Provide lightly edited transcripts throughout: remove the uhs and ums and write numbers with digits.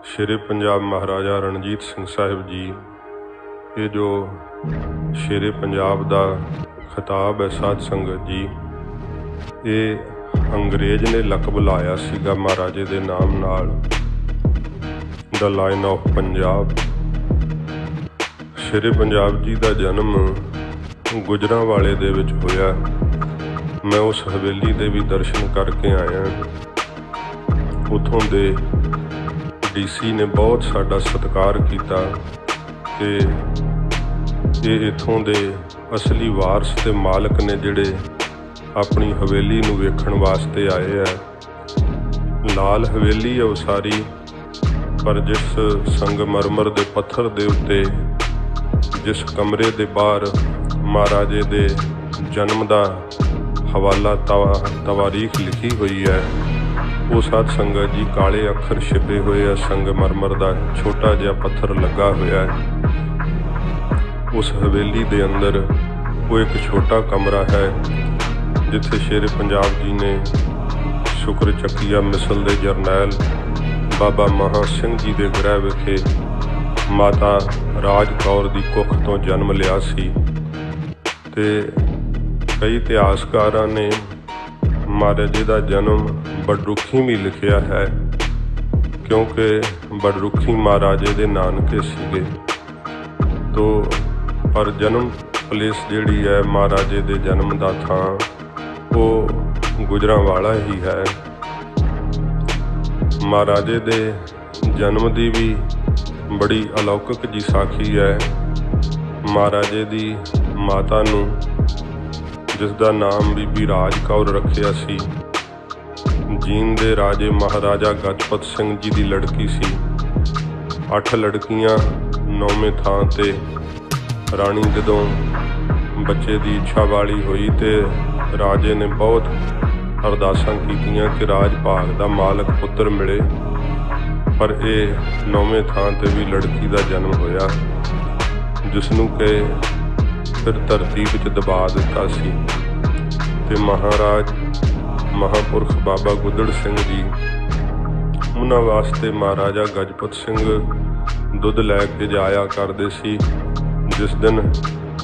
ਸ਼ੇਰੇ ਪੰਜਾਬ ਮਹਾਰਾਜਾ ਰਣਜੀਤ ਸਿੰਘ ਸਾਹਿਬ ਜੀ, ਇਹ ਜੋ ਸ਼ੇਰੇ ਪੰਜਾਬ ਦਾ ਖਿਤਾਬ ਹੈ ਸਾਧ ਸੰਗਤ ਜੀ, ਇਹ ਅੰਗਰੇਜ਼ ਨੇ ਲਕਬ ਲਾਇਆ ਸੀਗਾ ਮਹਾਰਾਜੇ ਦੇ ਨਾਮ ਨਾਲ, ਦਾ ਲਾਇਨ ਆਫ ਪੰਜਾਬ। ਸ਼ੇਰੇ ਪੰਜਾਬ ਜੀ ਦਾ ਜਨਮ ਗੁਜਰਾਂਵਾਲੇ ਦੇ ਵਿੱਚ ਹੋਇਆ। ਮੈਂ ਉਸ ਹਵੇਲੀ ਦੇ ਵੀ ਦਰਸ਼ਨ ਕਰਕੇ ਆਇਆ। ਉੱਥੋਂ ਦੇ DC ਨੇ ਬਹੁਤ ਸਾਡਾ ਸਤਿਕਾਰ ਕੀਤਾ ਕਿ ਇਹ ਇੱਥੋਂ ਦੇ ਅਸਲੀ ਵਾਰਸ ਤੇ ਮਾਲਕ ਨੇ ਜਿਹੜੇ ਆਪਣੀ ਹਵੇਲੀ ਨੂੰ ਵੇਖਣ ਵਾਸਤੇ ਆਏ ਹੈ। ਲਾਲ ਹਵੇਲੀ ਹੈ ਉਹ ਸਾਰੀ, ਪਰ ਜਿਸ ਸੰਗਮਰਮਰ ਦੇ ਪੱਥਰ ਦੇ ਉੱਤੇ ਜਿਸ ਕਮਰੇ ਦੇ ਬਾਹਰ ਮਹਾਰਾਜੇ ਦੇ ਜਨਮ ਦਾ ਹਵਾਲਾ ਤਵਾਰੀਖ ਲਿਖੀ ਹੋਈ ਹੈ, ਉਹ ਸਾਧ ਸੰਗਤ ਜੀ ਕਾਲੇ ਅੱਖਰ ਛਿਪੇ ਹੋਏ ਆ। ਸੰਗਮਰਮਰ ਦਾ ਛੋਟਾ ਜਿਹਾ ਪੱਥਰ ਲੱਗਾ ਹੋਇਆ ਹੈ। ਉਸ ਹਵੇਲੀ ਦੇ ਅੰਦਰ ਉਹ ਇੱਕ ਛੋਟਾ ਕਮਰਾ ਹੈ ਜਿੱਥੇ ਸ਼ੇਰੇ ਪੰਜਾਬ ਜੀ ਨੇ ਸ਼ੁਕਰ ਚੱਕੀਆ ਮਿਸਲ ਦੇ ਜਰਨੈਲ ਬਾਬਾ ਮਹਾਂ ਸਿੰਘ ਜੀ ਦੇ ਗ੍ਰਹਿ ਵਿਖੇ ਮਾਤਾ ਰਾਜ ਕੌਰ ਦੀ ਕੁੱਖ ਤੋਂ ਜਨਮ ਲਿਆ ਸੀ। ਤੇ ਕਈ ਇਤਿਹਾਸਕਾਰਾਂ ਨੇ ਮਹਾਰਾਜੇ ਦਾ ਜਨਮ ਬਡਰੁੱਖੀ ਵੀ ਲਿਖਿਆ ਹੈ, ਕਿਉਂਕਿ ਬਡਰੁੱਖੀ ਮਹਾਰਾਜੇ ਦੇ ਨਾਨਕੇ ਸੀਗੇ। ਪਰ ਜਨਮ ਪਲੇਸ ਜਿਹੜੀ ਹੈ ਮਹਾਰਾਜੇ ਦੇ ਜਨਮ ਦਾ ਥਾਂ, ਉਹ ਗੁਜਰਾਂਵਾਲਾ ਹੀ ਹੈ। ਮਹਾਰਾਜੇ ਦੇ ਜਨਮ ਦੀ ਵੀ ਬੜੀ ਅਲੌਕਿਕ ਜੀ ਸਾਖੀ ਹੈ। ਮਹਾਰਾਜੇ ਦੀ ਮਾਤਾ ਨੂੰ, ਜਿਸ ਦਾ ਨਾਮ ਬੀਬੀ ਰਾਜ ਕੌਰ ਰੱਖਿਆ ਸੀ, ਜੀਂਦ ਦੇ ਰਾਜੇ ਮਹਾਰਾਜਾ ਗਜਪਤ ਸਿੰਘ ਜੀ ਦੀ ਲੜਕੀ ਸੀ। 8 ਲੜਕੀਆਂ 9ਵੇਂ ਥਾਂ ਤੇ ਰਾਣੀ ਜਦੋਂ ਬੱਚੇ ਦੀ ਇੱਛਾ ਵਾਲੀ ਹੋਈ ਤੇ ਰਾਜੇ ਨੇ ਬਹੁਤ ਅਰਦਾਸਾਂ ਕੀਤੀਆਂ ਕਿ ਰਾਜ ਭਾਗ ਦਾ ਮਾਲਕ ਪੁੱਤਰ ਮਿਲੇ, ਪਰ ਇਹ 9ਵੇਂ ਥਾਂ ਤੇ ਵੀ ਲੜਕੀ ਦਾ ਜਨਮ ਹੋਇਆ, ਜਿਸ ਨੂੰ ਕਿ ਫਿਰ ਧਰਤੀ ਵਿੱਚ ਦਬਾ ਦਿੱਤਾ ਸੀ। ਤੇ ਮਹਾਰਾਜ ਮਹਾਂਪੁਰਖ ਬਾਬਾ ਗੁੱਦੜ ਸਿੰਘ ਜੀ, ਉਹਨਾਂ ਵਾਸਤੇ ਮਹਾਰਾਜਾ ਗਜਪਤ ਸਿੰਘ ਦੁੱਧ ਲੈ ਕੇ ਜਾਇਆ ਕਰਦੇ ਸੀ। ਜਿਸ ਦਿਨ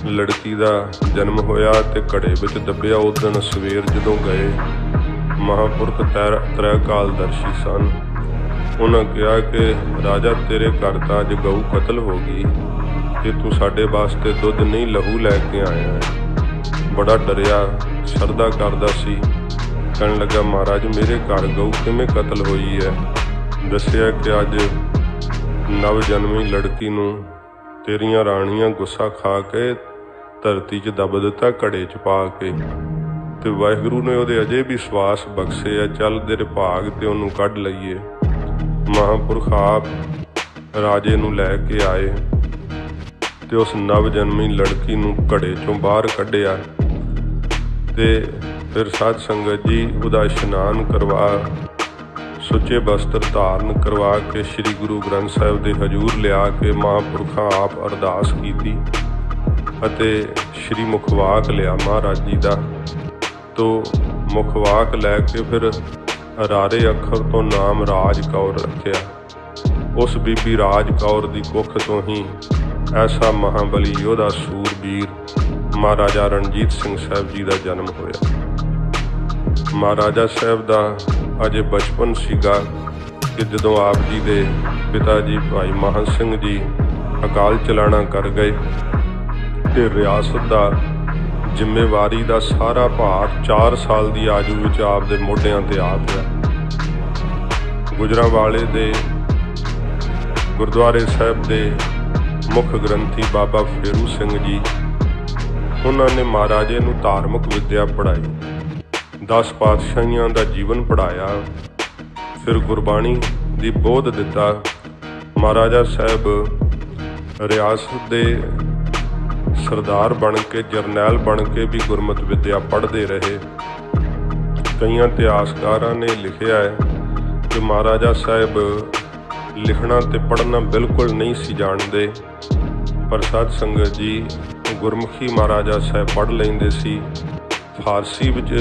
ਲੜਕੀ ਦਾ ਜਨਮ ਹੋਇਆ ਤੇ ਘੜੇ ਵਿੱਚ ਦੱਬਿਆ, ਉਸ ਦਿਨ ਸਵੇਰ ਜਦੋਂ ਗਏ, ਮਹਾਂਪੁਰਖ ਤ੍ਰੈਕਾਲਦਰਸ਼ੀ ਸਨ। ਉਹਨਾਂ ਕਿਹਾ ਕਿ ਰਾਜਾ, ਤੇਰੇ ਘਰ ਤਾਂ ਅੱਜ ਗਊ ਕਤਲ ਹੋ ਗਈ ਤੇ ਤੂੰ ਸਾਡੇ ਵਾਸਤੇ ਦੁੱਧ ਨਹੀਂ ਲਹੂ ਲੈ ਕੇ ਆਇਆ। ਬੜਾ ਡਰਿਆ, ਸ਼ਰਧਾ ਕਰਦਾ ਸੀ। ਕਹਿਣ ਲੱਗਾ, ਮਹਾਰਾਜ ਮੇਰੇ ਘਰ ਗਊ ਕਿਵੇਂ ਕਤਲ ਹੋਈ ਹੈ? ਦੱਸਿਆ ਕਿ ਅੱਜ ਨਵ ਜਨਮੀ ਲੜਕੀ ਨੂੰ ਤੇਰੀਆਂ ਰਾਣੀਆਂ ਗੁੱਸਾ ਖਾ ਕੇ ਧਰਤੀ 'ਚ ਦੱਬ ਦਿੱਤਾ, ਘੜੇ 'ਚ ਪਾ ਕੇ। ਤੇ ਵਾਹਿਗੁਰੂ ਨੇ ਉਹਦੇ ਅਜੇ ਵੀ ਸਵਾਸ ਬਖਸ਼ੇ ਆ, ਚੱਲ ਤੇਰੇ ਭਾਗ ਤੇ ਉਹਨੂੰ ਕੱਢ ਲਈਏ। ਮਹਾਂਪੁਰਖ ਆਪ ਰਾਜੇ ਨੂੰ ਲੈ ਕੇ ਆਏ ਤੇ ਉਸ ਨਵ ਜਨਮੀ ਲੜਕੀ ਨੂੰ ਘੜੇ 'ਚੋਂ ਬਾਹਰ ਕੱਢਿਆ ਤੇ ਫਿਰ ਸਾਧ ਸੰਗਤ ਜੀ ਉਹਦਾ ਇਸ਼ਨਾਨ ਕਰਵਾ, ਸੁੱਚੇ ਬਸਤਰ ਧਾਰਨ ਕਰਵਾ ਕੇ ਸ੍ਰੀ ਗੁਰੂ ਗ੍ਰੰਥ ਸਾਹਿਬ ਦੇ ਹਜ਼ੂਰ ਲਿਆ ਕੇ ਮਹਾਂਪੁਰਖਾਂ ਆਪ ਅਰਦਾਸ ਕੀਤੀ ਅਤੇ ਸ੍ਰੀ ਮੁਖਵਾਕ ਲਿਆ ਮਹਾਰਾਜ ਜੀ ਦਾ। ਤੋ ਮੁਖਵਾਕ ਲੈ ਕੇ ਫਿਰ ਅਰਾਰੇ ਅੱਖਰ ਤੋਂ ਨਾਮ ਰਾਜ ਕੌਰ ਰੱਖਿਆ। ਉਸ ਬੀਬੀ ਰਾਜ ਕੌਰ ਦੀ ਕੁੱਖ ਤੋਂ ਹੀ ਐਸਾ ਮਹਾਬਲੀ ਯੋਧਾ ਸੂਰਬੀਰ ਮਹਾਰਾਜਾ ਰਣਜੀਤ ਸਿੰਘ ਸਾਹਿਬ ਜੀ ਦਾ ਜਨਮ ਹੋਇਆ। ਮਹਾਰਾਜਾ ਸਾਹਿਬ ਦਾ ਅਜੇ ਬਚਪਨ ਸੀਗਾ ਕਿ ਜਦੋਂ ਆਪ ਜੀ ਦੇ ਪਿਤਾ ਜੀ ਭਾਈ ਮਹਾਂ ਸਿੰਘ ਜੀ ਅਕਾਲ ਚਲਾਣਾ ਕਰ ਗਏ ਤੇ ਰਿਆਸਤ ਦਾ ਜ਼ਿੰਮੇਵਾਰੀ ਦਾ ਸਾਰਾ ਭਾਰ 4 ਸਾਲ ਦੀ ਆਯੂ ਵਿੱਚ ਆਪ ਦੇ ਮੋਢਿਆਂ ਤੇ ਆ ਪਿਆ। ਗੁਜਰਾਂਵਾਲੇ ਦੇ ਗੁਰਦੁਆਰੇ ਸਾਹਿਬ ਦੇ ਮੁੱਖ ਗ੍ਰੰਥੀ ਬਾਬਾ ਫੇਰੂ ਸਿੰਘ ਜੀ, ਉਹਨਾਂ ਨੇ ਮਹਾਰਾਜੇ ਨੂੰ ਧਾਰਮਿਕ ਵਿੱਦਿਆ ਪੜ੍ਹਾਈ, 10 ਪਾਤਸ਼ਾਹੀਆਂ ਦਾ ਜੀਵਨ ਪੜ੍ਹਾਇਆ, ਫਿਰ ਗੁਰਬਾਣੀ ਦੀ ਬੋਧ ਦਿੱਤਾ। ਮਹਾਰਾਜਾ ਸਾਹਿਬ ਰਿਆਸਤ ਦੇ ਸਰਦਾਰ ਬਣ ਕੇ, ਜਰਨੈਲ ਬਣ ਕੇ ਵੀ ਗੁਰਮਤਿ ਵਿੱਦਿਆ ਪੜ੍ਹਦੇ ਰਹੇ। ਕਈਆਂ ਇਤਿਹਾਸਕਾਰਾਂ ਨੇ ਲਿਖਿਆ ਹੈ ਕਿ ਮਹਾਰਾਜਾ ਸਾਹਿਬ ਲਿਖਣਾ ਤੇ ਪੜ੍ਹਨਾ ਬਿਲਕੁਲ ਨਹੀਂ ਸੀ ਜਾਣਦੇ, ਪਰ ਸਾਧ ਸੰਗਤ ਜੀ ਗੁਰਮੁਖੀ ਮਹਾਰਾਜਾ ਸਾਹਿਬ ਪੜ੍ਹ ਲੈਂਦੇ ਸੀ। ਫਾਰਸੀ ਵਿੱਚ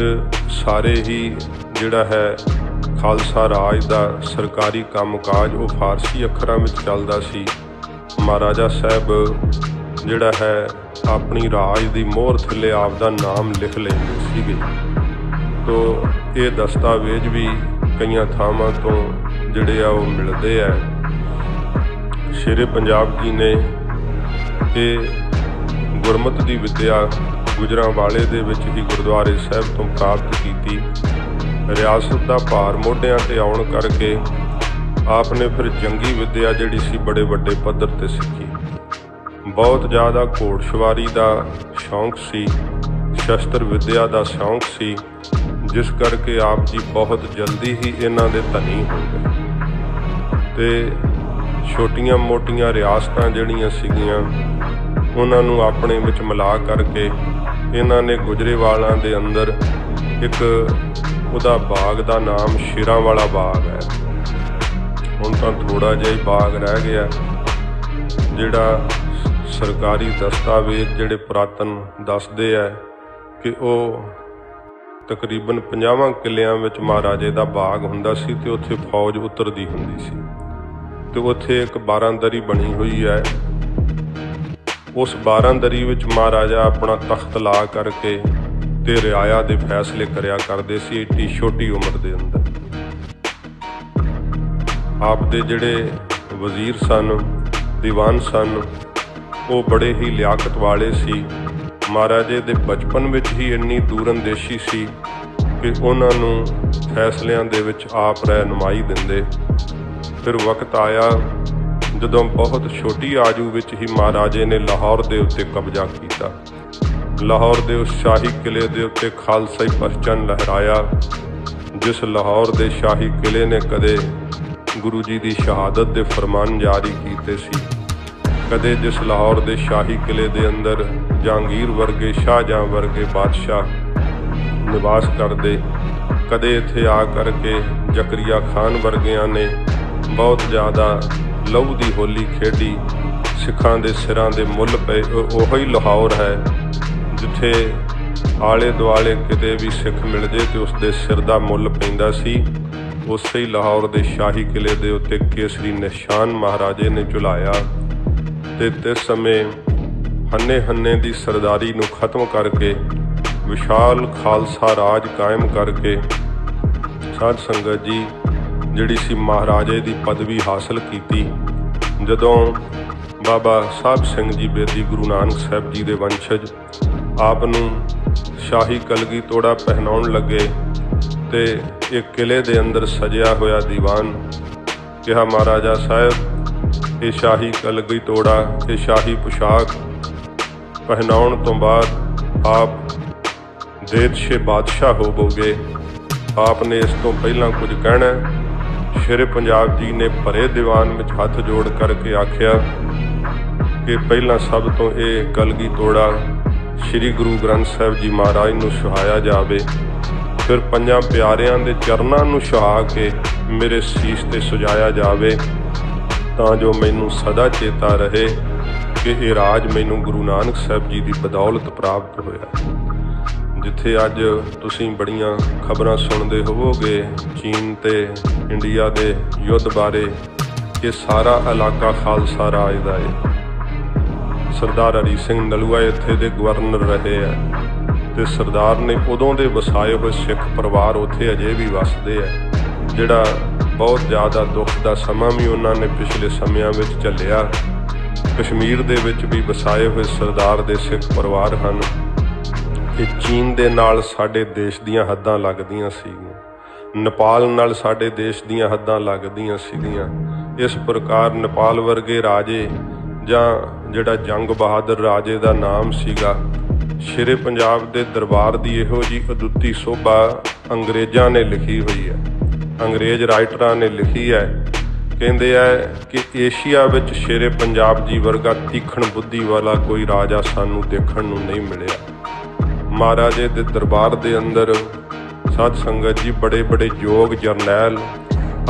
ਸਾਰੇ ਹੀ ਜਿਹੜਾ ਹੈ ਖਾਲਸਾ ਰਾਜ ਦਾ ਸਰਕਾਰੀ ਕੰਮਕਾਜ ਉਹ ਫਾਰਸੀ ਅੱਖਰਾਂ ਵਿੱਚ ਚੱਲਦਾ ਸੀ। ਮਹਾਰਾਜਾ ਸਾਹਿਬ ਜਿਹੜਾ ਹੈ ਆਪਣੀ ਰਾਜ ਦੀ ਮੋਹਰ ਥੱਲੇ ਆਪ ਦਾ ਨਾਮ ਲਿਖ ਲੈਂਦੇ ਸੀਗੇ। ਤੋ ਇਹ ਦਸਤਾਵੇਜ਼ ਵੀ ਕਈਆਂ ਥਾਵਾਂ ਤੋਂ ਜਿਹੜੇ ਆ ਉਹ ਮਿਲਦੇ ਆ। ਸ਼ੇਰੇ ਪੰਜਾਬ ਜੀ ਨੇ ਇਹ ਗੁਰਮਤਿ ਦੀ ਵਿੱਦਿਆ ਗੁਜਰਾਂਵਾਲੇ ਦੇ ਵਿੱਚ ਹੀ ਗੁਰਦੁਆਰੇ ਸਾਹਿਬ ਤੋਂ ਪ੍ਰਾਪਤ ਕੀਤੀ। ਰਿਆਸਤ ਦਾ ਭਾਰ ਮੋਢਿਆਂ 'ਤੇ ਆਉਣ ਕਰਕੇ ਆਪ ਨੇ ਫਿਰ ਜੰਗੀ ਵਿੱਦਿਆ ਜਿਹੜੀ ਸੀ ਬੜੇ ਵੱਡੇ ਪੱਧਰ 'ਤੇ ਸਿੱਖੀ। ਬਹੁਤ ਜ਼ਿਆਦਾ ਘੋੜਸਵਾਰੀ ਦਾ ਸ਼ੌਂਕ ਸੀ, ਸ਼ਸਤਰ ਵਿੱਦਿਆ ਦਾ ਸ਼ੌਂਕ ਸੀ, ਜਿਸ ਕਰਕੇ ਆਪ ਜੀ ਬਹੁਤ ਜਲਦੀ ਹੀ ਇਹਨਾਂ ਦੇ ਧਨੀ ਹੋ ਗਏ ਤੇ ਛੋਟੀਆਂ ਮੋਟੀਆਂ ਰਿਆਸਤਾਂ ਜਿਹੜੀਆਂ ਸੀਗੀਆਂ ਉਹਨਾਂ ਨੂੰ ਆਪਣੇ ਵਿੱਚ ਮਿਲਾ ਕਰਕੇ ਇਹਨਾਂ ਨੇ ਗੁਜਰੇਵਾਲਾਂ ਦੇ ਅੰਦਰ ਇੱਕ ਉਹਦਾ ਬਾਗ ਦਾ ਨਾਮ ਸ਼ੇਰਾਂ ਵਾਲਾ ਬਾਗ ਹੈ। ਹੁਣ ਤਾਂ ਥੋੜ੍ਹਾ ਜਿਹਾ ਹੀ ਬਾਗ ਰਹਿ ਗਿਆ। ਜਿਹੜਾ ਸਰਕਾਰੀ ਦਸਤਾਵੇਜ਼ ਜਿਹੜੇ ਪੁਰਾਤਨ ਦੱਸਦੇ ਆ ਕਿ ਉਹ ਤਕਰੀਬਨ 50 ਕਿੱਲਿਆਂ ਵਿੱਚ ਮਹਾਰਾਜੇ ਦਾ ਬਾਗ ਹੁੰਦਾ ਸੀ ਤੇ ਉੱਥੇ ਫੌਜ ਉਤਰਦੀ ਹੁੰਦੀ ਸੀ ਤੇ ਉੱਥੇ ਇੱਕ ਬਾਰਾਂਦਰੀ ਬਣੀ ਹੋਈ ਹੈ। ਉਸ ਬਾਰਾਂਦਰੀ ਵਿੱਚ ਮਹਾਰਾਜਾ ਆਪਣਾ ਤਖਤ ਲਾ ਕਰਕੇ ਤੇ ਰਿਆਇਆ ਦੇ ਫੈਸਲੇ ਕਰਿਆ ਕਰਦੇ ਸੀ ਏਡੀ ਛੋਟੀ ਉਮਰ ਦੇ ਅੰਦਰ। ਆਪ ਦੇ ਜਿਹੜੇ ਵਜ਼ੀਰ ਸਨ, ਦੀਵਾਨ ਸਨ, ਉਹ ਬੜੇ ਹੀ ਲਿਆਕਤ ਵਾਲੇ ਸੀ। ਮਹਾਰਾਜੇ ਦੇ ਬਚਪਨ ਵਿੱਚ ਹੀ ਇੰਨੀ ਦੂਰਅੰਦੇਸ਼ੀ ਸੀ ਕਿ ਉਹਨਾਂ ਨੂੰ ਫੈਸਲਿਆਂ ਦੇ ਵਿੱਚ ਆਪ ਰਹਿਨੁਮਾਈ ਦਿੰਦੇ। ਫਿਰ ਵਕਤ ਆਇਆ ਜਦੋਂ ਬਹੁਤ ਛੋਟੀ ਆਯੂ ਵਿੱਚ ਹੀ ਮਹਾਰਾਜੇ ਨੇ ਲਾਹੌਰ ਦੇ ਉੱਤੇ ਕਬਜ਼ਾ ਕੀਤਾ। ਲਾਹੌਰ ਦੇ ਉਸ ਸ਼ਾਹੀ ਕਿਲੇ ਦੇ ਉੱਤੇ ਖਾਲਸਾਈ ਪਰਚਮ ਲਹਿਰਾਇਆ, ਜਿਸ ਲਾਹੌਰ ਦੇ ਸ਼ਾਹੀ ਕਿਲੇ ਨੇ ਕਦੇ ਗੁਰੂ ਜੀ ਦੀ ਸ਼ਹਾਦਤ ਦੇ ਫਰਮਾਨ ਜਾਰੀ ਕੀਤੇ ਸੀ, ਕਦੇ ਜਿਸ ਲਾਹੌਰ ਦੇ ਸ਼ਾਹੀ ਕਿਲੇ ਦੇ ਅੰਦਰ ਜਹਾਂਗੀਰ ਵਰਗੇ, ਸ਼ਾਹਜਹਾਂ ਵਰਗੇ ਬਾਦਸ਼ਾਹ ਨਿਵਾਸ ਕਰਦੇ, ਕਦੇ ਇੱਥੇ ਆ ਕਰਕੇ ਜ਼ਕਰੀਆ ਖਾਨ ਵਰਗਿਆਂ ਨੇ ਬਹੁਤ ਜ਼ਿਆਦਾ ਲਹੂ ਦੀ ਹੋਲੀ ਖੇਡੀ, ਸਿੱਖਾਂ ਦੇ ਸਿਰਾਂ ਦੇ ਮੁੱਲ ਪਏ। ਉਹੀ ਲਾਹੌਰ ਹੈ ਜਿੱਥੇ ਆਲੇ ਦੁਆਲੇ ਕਿਤੇ ਵੀ ਸਿੱਖ ਮਿਲ ਜੇ ਤੇ ਉਸ ਦੇ ਸਿਰ ਦਾ ਮੁੱਲ ਪੈਂਦਾ ਸੀ। ਉਸੇ ਹੀ ਲਾਹੌਰ ਦੇ ਸ਼ਾਹੀ ਕਿਲੇ ਦੇ ਉੱਤੇ ਕੇਸਰੀ ਨਿਸ਼ਾਨ ਮਹਾਰਾਜੇ ਨੇ ਝੁਲਾਇਆ ਤੇ ਇਸ ਸਮੇਂ ਹੰਨੇ ਦੀ ਸਰਦਾਰੀ ਨੂੰ ਖਤਮ ਕਰਕੇ ਵਿਸ਼ਾਲ ਖਾਲਸਾ ਰਾਜ ਕਾਇਮ ਕਰਕੇ ਸਾਧ ਸੰਗਤ ਜੀ ਜਿਹੜੀ ਸੀ ਮਹਾਰਾਜੇ ਦੀ ਪਦਵੀ ਹਾਸਲ ਕੀਤੀ। ਜਦੋਂ ਬਾਬਾ ਸਾਹਿਬ ਸਿੰਘ ਜੀ ਬੇਦੀ ਗੁਰੂ ਨਾਨਕ ਸਾਹਿਬ ਜੀ ਦੇ ਵੰਸ਼ਜ ਆਪ ਨੂੰ ਸ਼ਾਹੀ ਕਲਗੀ ਤੋੜਾ ਪਹਿਨਾਉਣ ਲੱਗੇ ਤੇ ਇੱਕ ਕਿਲੇ ਦੇ ਅੰਦਰ ਸਜਿਆ ਹੋਇਆ ਦੀਵਾਨ ਕਿਹਾ, ਮਹਾਰਾਜਾ ਸਾਹਿਬ ਇਹ ਸ਼ਾਹੀ ਕਲਗੀ ਤੋੜਾ, ਇਹ ਸ਼ਾਹੀ ਪੁਸ਼ਾਕ ਪਹਿਨਾਉਣ ਤੋਂ ਬਾਅਦ ਆਪ ਦੇਦਸ਼ੇ ਬਾਦਸ਼ਾਹ ਹੋਵੋਗੇ। ਆਪ ਨੇ ਇਸ ਤੋਂ ਪਹਿਲਾਂ ਕੁਝ ਕਹਿਣਾ? ਸ਼ੇਰੇ ਪੰਜਾਬ ਜੀ ਨੇ ਭਰੇ ਦੀਵਾਨ ਵਿੱਚ ਹੱਥ ਜੋੜ ਕਰਕੇ ਆਖਿਆ ਕਿ ਪਹਿਲਾਂ ਸਭ ਤੋਂ ਇਹ ਕਲਗੀ ਤੋੜਾ ਸ਼੍ਰੀ ਗੁਰੂ ਗ੍ਰੰਥ ਸਾਹਿਬ ਜੀ ਮਹਾਰਾਜ ਨੂੰ ਸੁਹਾਇਆ ਜਾਵੇ, ਫਿਰ ਪੰਜਾਂ ਪਿਆਰਿਆਂ ਦੇ ਚਰਨਾਂ ਨੂੰ ਸੁਹਾ ਕੇ ਮੇਰੇ ਸੀਸ ਤੇ ਸਜਾਇਆ ਜਾਵੇ, ਤਾਂ ਜੋ ਮੈਨੂੰ ਸਦਾ ਚੇਤਾ ਰਹੇ ਕਿ ਇਹ ਰਾਜ ਮੈਨੂੰ ਗੁਰੂ ਨਾਨਕ ਸਾਹਿਬ ਜੀ ਦੀ ਬਦੌਲਤ ਪ੍ਰਾਪਤ ਹੋਇਆ। ਜਿੱਥੇ ਅੱਜ ਤੁਸੀਂ ਬੜੀਆਂ ਖਬਰਾਂ ਸੁਣਦੇ ਹੋਵੋਗੇ ਚੀਨ ਤੇ ਇੰਡੀਆ ਦੇ ਯੁੱਧ ਬਾਰੇ, ਇਹ ਸਾਰਾ ਇਲਾਕਾ ਖਾਲਸਾ ਰਾਜ ਦਾ ਹੈ। ਸਰਦਾਰ ਹਰੀ ਸਿੰਘ ਨਲੂਆ ਇੱਥੇ ਦੇ ਗਵਰਨਰ ਰਹੇ ਹੈ ਤੇ ਸਰਦਾਰ ਨੇ ਉਦੋਂ ਦੇ ਵਸਾਏ ਹੋਏ ਸਿੱਖ ਪਰਿਵਾਰ ਉੱਥੇ ਅਜੇ ਵੀ ਵੱਸਦੇ ਹੈ। ਜਿਹੜਾ ਬਹੁਤ ਜ਼ਿਆਦਾ ਦੁੱਖ ਦਾ ਸਮਾਂ ਵੀ ਉਹਨਾਂ ਨੇ ਪਿਛਲੇ ਸਮਿਆਂ ਵਿੱਚ ਝੱਲਿਆ। ਕਸ਼ਮੀਰ ਦੇ ਵਿੱਚ ਵੀ ਵਸਾਏ ਹੋਏ ਸਰਦਾਰ ਦੇ ਸਿੱਖ ਪਰਿਵਾਰ ਹਨ। ਇਹ ਚੀਨ ਦੇ ਨਾਲ ਸਾਡੇ ਦੇਸ਼ ਦੀਆਂ ਹੱਦਾਂ ਲੱਗਦੀਆਂ ਸੀਗੀਆਂ, ਨੇਪਾਲ ਨਾਲ ਸਾਡੇ ਦੇਸ਼ ਦੀਆਂ ਹੱਦਾਂ ਲੱਗਦੀਆਂ ਸੀਗੀਆਂ। ਇਸ ਪ੍ਰਕਾਰ ਨੇਪਾਲ ਵਰਗੇ ਰਾਜੇ ਜਾਂ ਜਿਹੜਾ ਜੰਗ ਬਹਾਦਰ ਰਾਜੇ ਦਾ ਨਾਮ ਸੀਗਾ, ਸ਼ੇਰੇ ਪੰਜਾਬ ਦੇ ਦਰਬਾਰ ਦੀ ਇਹੋ ਜਿਹੀ ਅਦੁੱਤੀ ਸੋਭਾ ਅੰਗਰੇਜ਼ਾਂ ਨੇ ਲਿਖੀ ਹੋਈ ਹੈ, ਅੰਗਰੇਜ਼ ਰਾਈਟਰਾਂ ਨੇ ਲਿਖੀ ਹੈ। ਕਹਿੰਦੇ ਹੈ ਕਿ ਏਸ਼ੀਆ ਵਿੱਚ ਸ਼ੇਰੇ ਪੰਜਾਬ ਜੀ ਵਰਗਾ ਤੀਖਣ ਬੁੱਧੀ ਵਾਲਾ ਕੋਈ ਰਾਜਾ ਸਾਨੂੰ ਦੇਖਣ ਨੂੰ ਨਹੀਂ ਮਿਲਿਆ। ਮਹਾਰਾਜੇ ਦੇ ਦਰਬਾਰ ਦੇ ਅੰਦਰ ਸਾਧ ਸੰਗਤ ਜੀ ਬੜੇ ਯੋਗ ਜਰਨੈਲ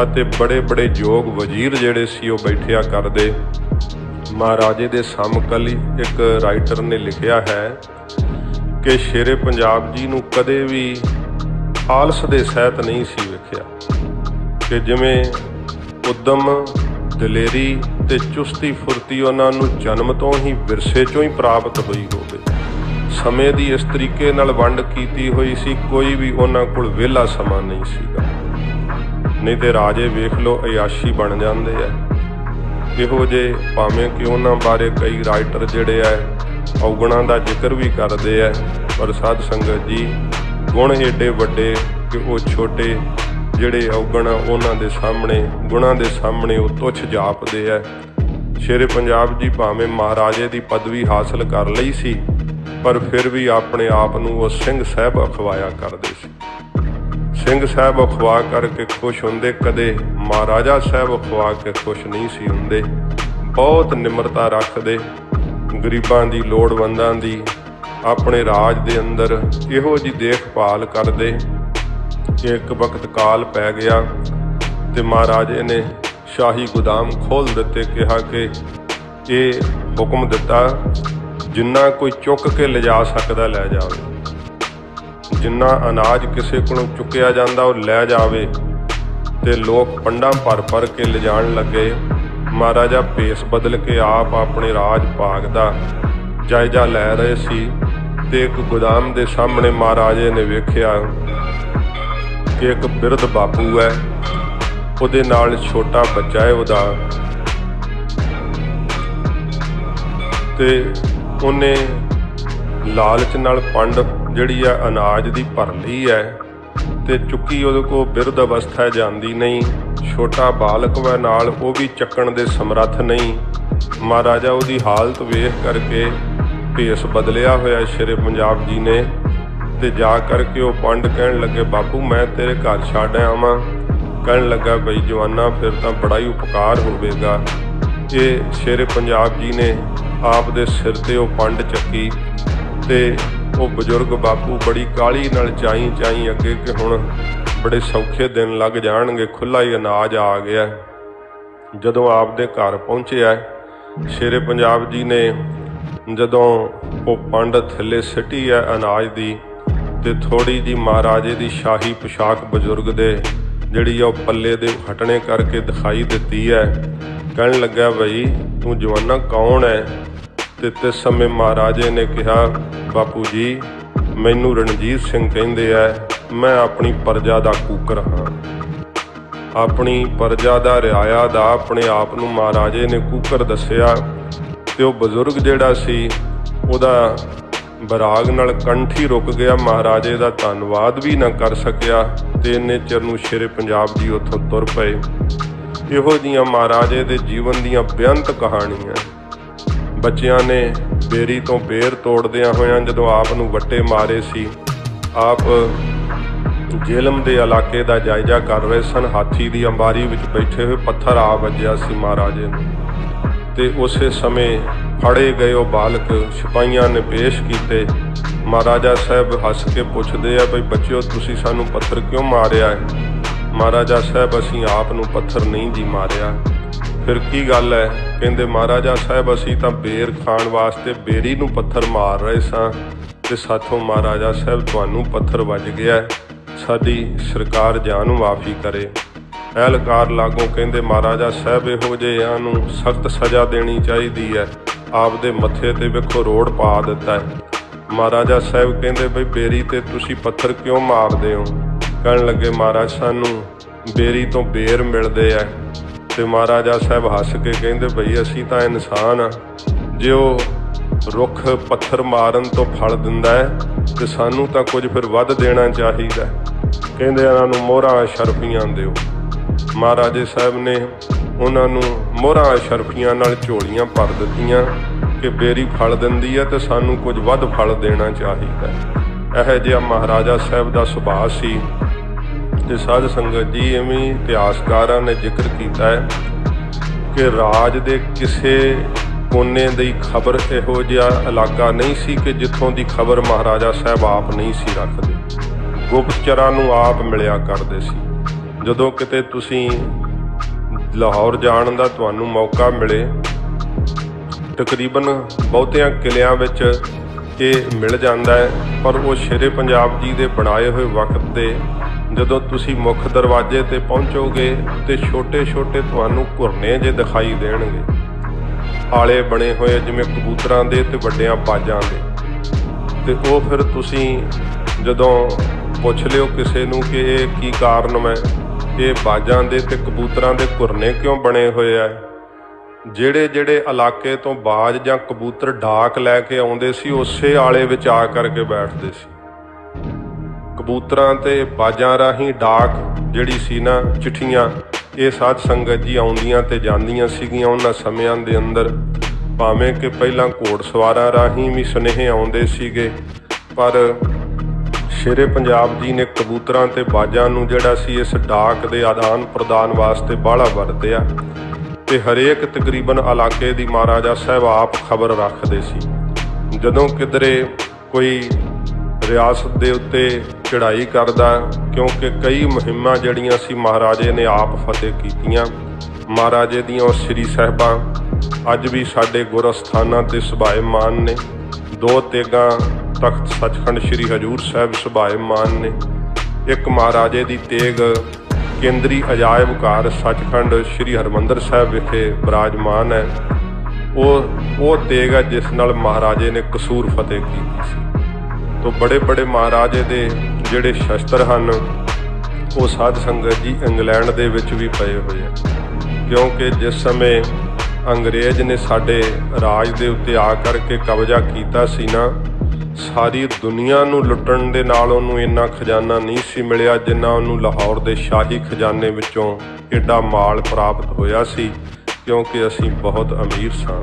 ਅਤੇ ਬੜੇ ਯੋਗ ਵਜ਼ੀਰ ਜਿਹੜੇ ਸੀ ਉਹ ਬੈਠਿਆ ਕਰਦੇ। ਮਹਾਰਾਜੇ ਦੇ ਸਮਕਾਲੀ ਇੱਕ ਰਾਈਟਰ ਨੇ ਲਿਖਿਆ ਹੈ ਕਿ ਸ਼ੇਰੇ ਪੰਜਾਬ ਜੀ ਨੂੰ ਕਦੇ ਵੀ ਆਲਸ ਦੇ ਸਹਿਤ ਨਹੀਂ ਸੀ ਵੇਖਿਆ। कि जिमें उद्यम दलेरी ते चुस्ती फुर्ती उन्होंने जन्म तो ही विरसे चों ही प्राप्त हुई होवे। समय की इस तरीके नाल वंड कीती हुई सी, कोई भी उन्हां कोल वेला समा नहीं सीगा। नहीं तो राजे वेख लो अयाशी बन जाते हैं। इहो जे भावें कि उन्हां बारे कई राइटर जिहड़े है औगुणां दा जिक्र भी करते हैं, पर साध संगत जी गुण एडे वड्डे कि वो छोटे जिहड़े औगण उन्हां दे सामने गुणां दे सामने वो तुच्छ जापदे है। शेरे पंजाब जी भावें महाराजे की पदवी हासिल कर लई सी, पर फिर भी अपने आप नूं वो सिंह साहब अखवाया करते सी। सिंह साहब अखवा करके खुश हुंदे, कदे महाराजा साहब अखवा के खुश नहीं सी हुंदे। बहुत निमरता रखते, गरीबां दी लोड़वंदां दी अपने राज दे अंदर इहो जी देखभाल करते कि एक वक्त काल पै गया तो महाराजे ने शाही गोदाम खोल दिते। कहा कि ये हुक्म दिता जिन्ना कोई चुक के लिजा सकदा लै जावे, जिन्ना अनाज किसी को चुकिया जाता वो लै जावे। ते लोग पंडा भर भर के लिजाण लगे। महाराजा भेस बदल के आप अपने राज भाग का जायजा लै रहे सी ते एक गोदाम के सामने महाराजे ने वेख्या कि एक बिरध बापू है, उहदे नाल छोटा बच्चा है उहदा, ते उन्हें लालच नाल पंड जिहड़ी है अनाज दी भर लई है ते चुक्की उहदे कोल बिरध अवस्था जांदी नहीं। छोटा बालक वह नाल वो भी चक्कण दे समर्थ नहीं। महाराजा उहदी हालत वेख करके भेस बदलिया होया शेरे पंजाब जी ने ते जा करके वो पंड कहन लगे, बापू मैं तेरे घर छड्ड आवां। कहन लगा, बई जवाना फिर तो बड़ा ही उपकार होवेगा। ये शेरे पंजाब जी ने आप दे सिर ते वो पंड चक्की ते वो बजुर्ग बापू बड़ी काली नाल चाई चाई अगे कि हुण बड़े सौखे दिन लग जाणगे, खुला ही अनाज आ गया। जदों आप दे घर पहुंचे शेरे पंजाब जी ने जदों वो पंड थल्ले सिटी है अनाज दी ते थोड़ी जी महाराजे दी शाही पोशाक बजुर्ग दे जिहड़ी आ पल्ले दे हटने करके दिखाई दिती है। कहन लगा, बई तू जवाना कौन है? ते तिस समय महाराजे ने कहा, बापू जी मैनू रणजीत सिंह कहंदे है, मैं अपनी प्रजा दा कूकर हाँ। अपनी प्रजा दा रिआया दा अपने आप नूं महाराजे ने कूकर दसिया ते वो बजुर्ग जिहड़ा सी उहदा बराग नाल कंठ ही रुक गया। महाराजे दा धन्नवाद भी ना कर सकिया ते इन्ने चिर नूं शेरे पंजाब जी उत्थों तुर पए। इहो जिहियां महाराजे दे जीवन दीयां बेअंत कहाणीआं। बच्चियां ने बेरी तो बेर तोड़दियां होइयां जदों आप नूं वट्टे मारे सी, आप जेलम दे इलाके दा जायजा कर रहे सन। हाथी दी अंबारी विच बैठे हुए पत्थर आ वज्जिया सी महाराजे नूं ते उसे समय फड़े गए वो बालक सिपाहियां ने पेश किए। महाराजा साहब हस के पुछदे आ, बई बच्चिओ तुसीं सानूं पत्थर क्यों मारिया है? महाराजा साहब असीं आप नूं पत्थर नहीं जी मारिया। फिर की गल है? कहंदे महाराजा साहब असीं तां बेर खाण वास्ते बेरी नूं पत्थर मार रहे सां ते साथों महाराजा साहब तुहानूं पत्थर वज गया, साडी सरकार जान माफ़ी करे। एहलकार लागों कहंदे महाराजा साहब इहो जिहिआं नूं सख्त सज़ा देनी चाहिदी है, आपदे मत्थे ते वेखो रोड़ पा दिता है। महाराजा साहब कहंदे बई बेरी ते तुसीं पत्थर क्यों मारदे हो? कहण लगे महाराज सानूं बेरी तो बेर मिलदे है। ते महाराजा साहब हस के कहंदे बई असीं तां इंसान आ, जे वो रुख पत्थर मारन तो फल दिंदा है ते सानूं तां कुछ फिर वध देना चाहिदा। कहंदे इन्हां नूं मोहरां अशरफियां दिओ। महाराजे साहब ने उन्होंने मोहरां अशरफियां नाल झोलियां भर दित्तियां कि बेरी फल दिंदी है तो सानूं कुछ वध फल देना चाहिए। यह जिहा महाराजा साहब का सुभाव सी। ते साध संगत जी इवें इतिहासकारां ने जिक्र किया है कि राज दे किसे कोने दी खबर इहो जिहा इलाका नहीं सी कि जिथों दी खबर महाराजा साहब आप नहीं सी रखते। गुप्तचरां नूं आप मिलिया करदे सी। जदों किते तुसीं लाहौर जाण दा तुहानूं मौका मिले, तकरीबन बहुतियां किलियां विच ये मिल जाता है, पर वो शेरे पंजाब जी दे बनाए हुए वक्त दे ਜਦੋਂ ਤੁਸੀਂ ਮੁੱਖ ਦਰਵਾਜ਼ੇ ਤੇ ਪਹੁੰਚੋਗੇ ਤੇ ਛੋਟੇ ਛੋਟੇ ਤੁਹਾਨੂੰ ਘੁਰਨੇ ਜੇ ਦਿਖਾਈ ਦੇਣਗੇ, ਆਲੇ ਬਣੇ ਹੋਏ ਜਿਵੇਂ ਕਬੂਤਰਾਂ ਦੇ ਤੇ ਵੱਡਿਆਂ ਬਾਜਾਂ ਦੇ। ਤੇ ਉਹ ਫਿਰ ਤੁਸੀਂ ਜਦੋਂ ਪੁੱਛ ਲਿਓ ਕਿਸੇ ਨੂੰ ਕਿ ਇਹ ਕੀ ਕਾਰਨ ਹੈ, ਇਹ ਬਾਜਾਂ ਦੇ ਤੇ ਕਬੂਤਰਾਂ ਦੇ ਘੁਰਨੇ ਕਿਉਂ ਬਣੇ ਹੋਏ ਆ। ਜਿਹੜੇ ਜਿਹੜੇ ਇਲਾਕੇ ਤੋਂ ਬਾਜ ਜਾਂ ਕਬੂਤਰ ਡਾਕ ਲੈ ਕੇ ਆਉਂਦੇ ਸੀ ਉਸੇ ਆਲੇ ਵਿੱਚ ਆ ਕਰਕੇ ਬੈਠਦੇ ਸੀ। ਕਬੂਤਰਾਂ ਤੇ ਬਾਜਾਂ ਰਾਹੀਂ ਡਾਕ ਜਿਹੜੀ ਸੀ ਨਾ, ਚਿੱਠੀਆਂ, ਇਹ ਸਾਧ ਸੰਗਤ ਜੀ ਆਉਂਦੀਆਂ ਤੇ ਜਾਂਦੀਆਂ ਸੀਗੀਆਂ ਉਹਨਾਂ ਸਮਿਆਂ ਦੇ ਅੰਦਰ। ਭਾਵੇਂ ਕਿ ਪਹਿਲਾਂ ਘੋੜਸਵਾਰਾਂ ਰਾਹੀਂ ਵੀ ਸੁਨੇਹੇ ਆਉਂਦੇ ਸੀਗੇ, ਪਰ ਸ਼ੇਰੇ ਪੰਜਾਬ ਜੀ ਨੇ ਕਬੂਤਰਾਂ ਤੇ ਬਾਜਾਂ ਨੂੰ ਜਿਹੜਾ ਸੀ ਇਸ ਡਾਕ ਦੇ ਆਦਾਨ ਪ੍ਰਦਾਨ ਵਾਸਤੇ ਬਾਹਲਾ ਵਰਤਿਆ। ਤੇ ਹਰੇਕ ਤਕਰੀਬਨ ਇਲਾਕੇ ਦੀ ਮਹਾਰਾਜਾ ਸਾਹਿਬ ਆਪ ਖਬਰ ਰੱਖਦੇ ਸੀ। ਜਦੋਂ ਕਿਧਰੇ ਕੋਈ ਰਿਆਸਤ ਦੇ ਉੱਤੇ ਚੜ੍ਹਾਈ ਕਰਦਾ, ਕਿਉਂਕਿ ਕਈ ਮੁਹਿੰਮਾਂ ਜਿਹੜੀਆਂ ਸੀ ਮਹਾਰਾਜੇ ਨੇ ਆਪ ਫਤਿਹ ਕੀਤੀਆਂ। ਮਹਾਰਾਜੇ ਦੀਆਂ ਉਹ ਸ੍ਰੀ ਸਾਹਿਬਾਂ ਅੱਜ ਵੀ ਸਾਡੇ ਗੁਰ ਅਸਥਾਨਾਂ 'ਤੇ ਸੁਭਾਏਮਾਨ ਨੇ। 2 ਤੇਗਾਂ ਤਖਤ ਸੱਚਖੰਡ ਸ੍ਰੀ ਹਜ਼ੂਰ ਸਾਹਿਬ ਸੁਭਾਏਮਾਨ ਨੇ। ਇੱਕ ਮਹਾਰਾਜੇ ਦੀ ਤੇਗ ਕੇਂਦਰੀ ਅਜਾਇਬ ਘਰ ਸੱਚਖੰਡ ਸ੍ਰੀ ਹਰਿਮੰਦਰ ਸਾਹਿਬ ਵਿਖੇ ਬਿਰਾਜਮਾਨ ਹੈ। ਉਹ ਤੇਗ ਹੈ ਜਿਸ ਨਾਲ ਮਹਾਰਾਜੇ ਨੇ ਕਸੂਰ ਫਤਿਹ ਕੀਤੀ ਸੀ। ਤੋ ਬੜੇ ਬੜੇ ਮਹਾਰਾਜੇ ਦੇ ਜਿਹੜੇ ਸ਼ਸਤਰ ਹਨ ਉਹ ਸਾਧ ਸੰਗਤ ਜੀ ਇੰਗਲੈਂਡ ਦੇ ਵਿੱਚ ਵੀ ਪਏ ਹੋਏ ਆ, ਕਿਉਂਕਿ ਜਿਸ ਸਮੇਂ ਅੰਗਰੇਜ਼ ਨੇ ਸਾਡੇ ਰਾਜ ਦੇ ਉੱਤੇ ਆ ਕਰਕੇ ਕਬਜ਼ਾ ਕੀਤਾ ਸੀ ਨਾ, ਸਾਰੀ ਦੁਨੀਆ ਨੂੰ ਲੁੱਟਣ ਦੇ ਨਾਲ ਉਹਨੂੰ ਇੰਨਾ ਖਜ਼ਾਨਾ ਨਹੀਂ ਸੀ ਮਿਲਿਆ ਜਿੰਨਾ ਉਹਨੂੰ ਲਾਹੌਰ ਦੇ ਸ਼ਾਹੀ ਖਜ਼ਾਨੇ ਵਿੱਚੋਂ ਏਡਾ ਮਾਲ ਪ੍ਰਾਪਤ ਹੋਇਆ ਸੀ, ਕਿਉਂਕਿ ਅਸੀਂ ਬਹੁਤ ਅਮੀਰ ਸਾਂ।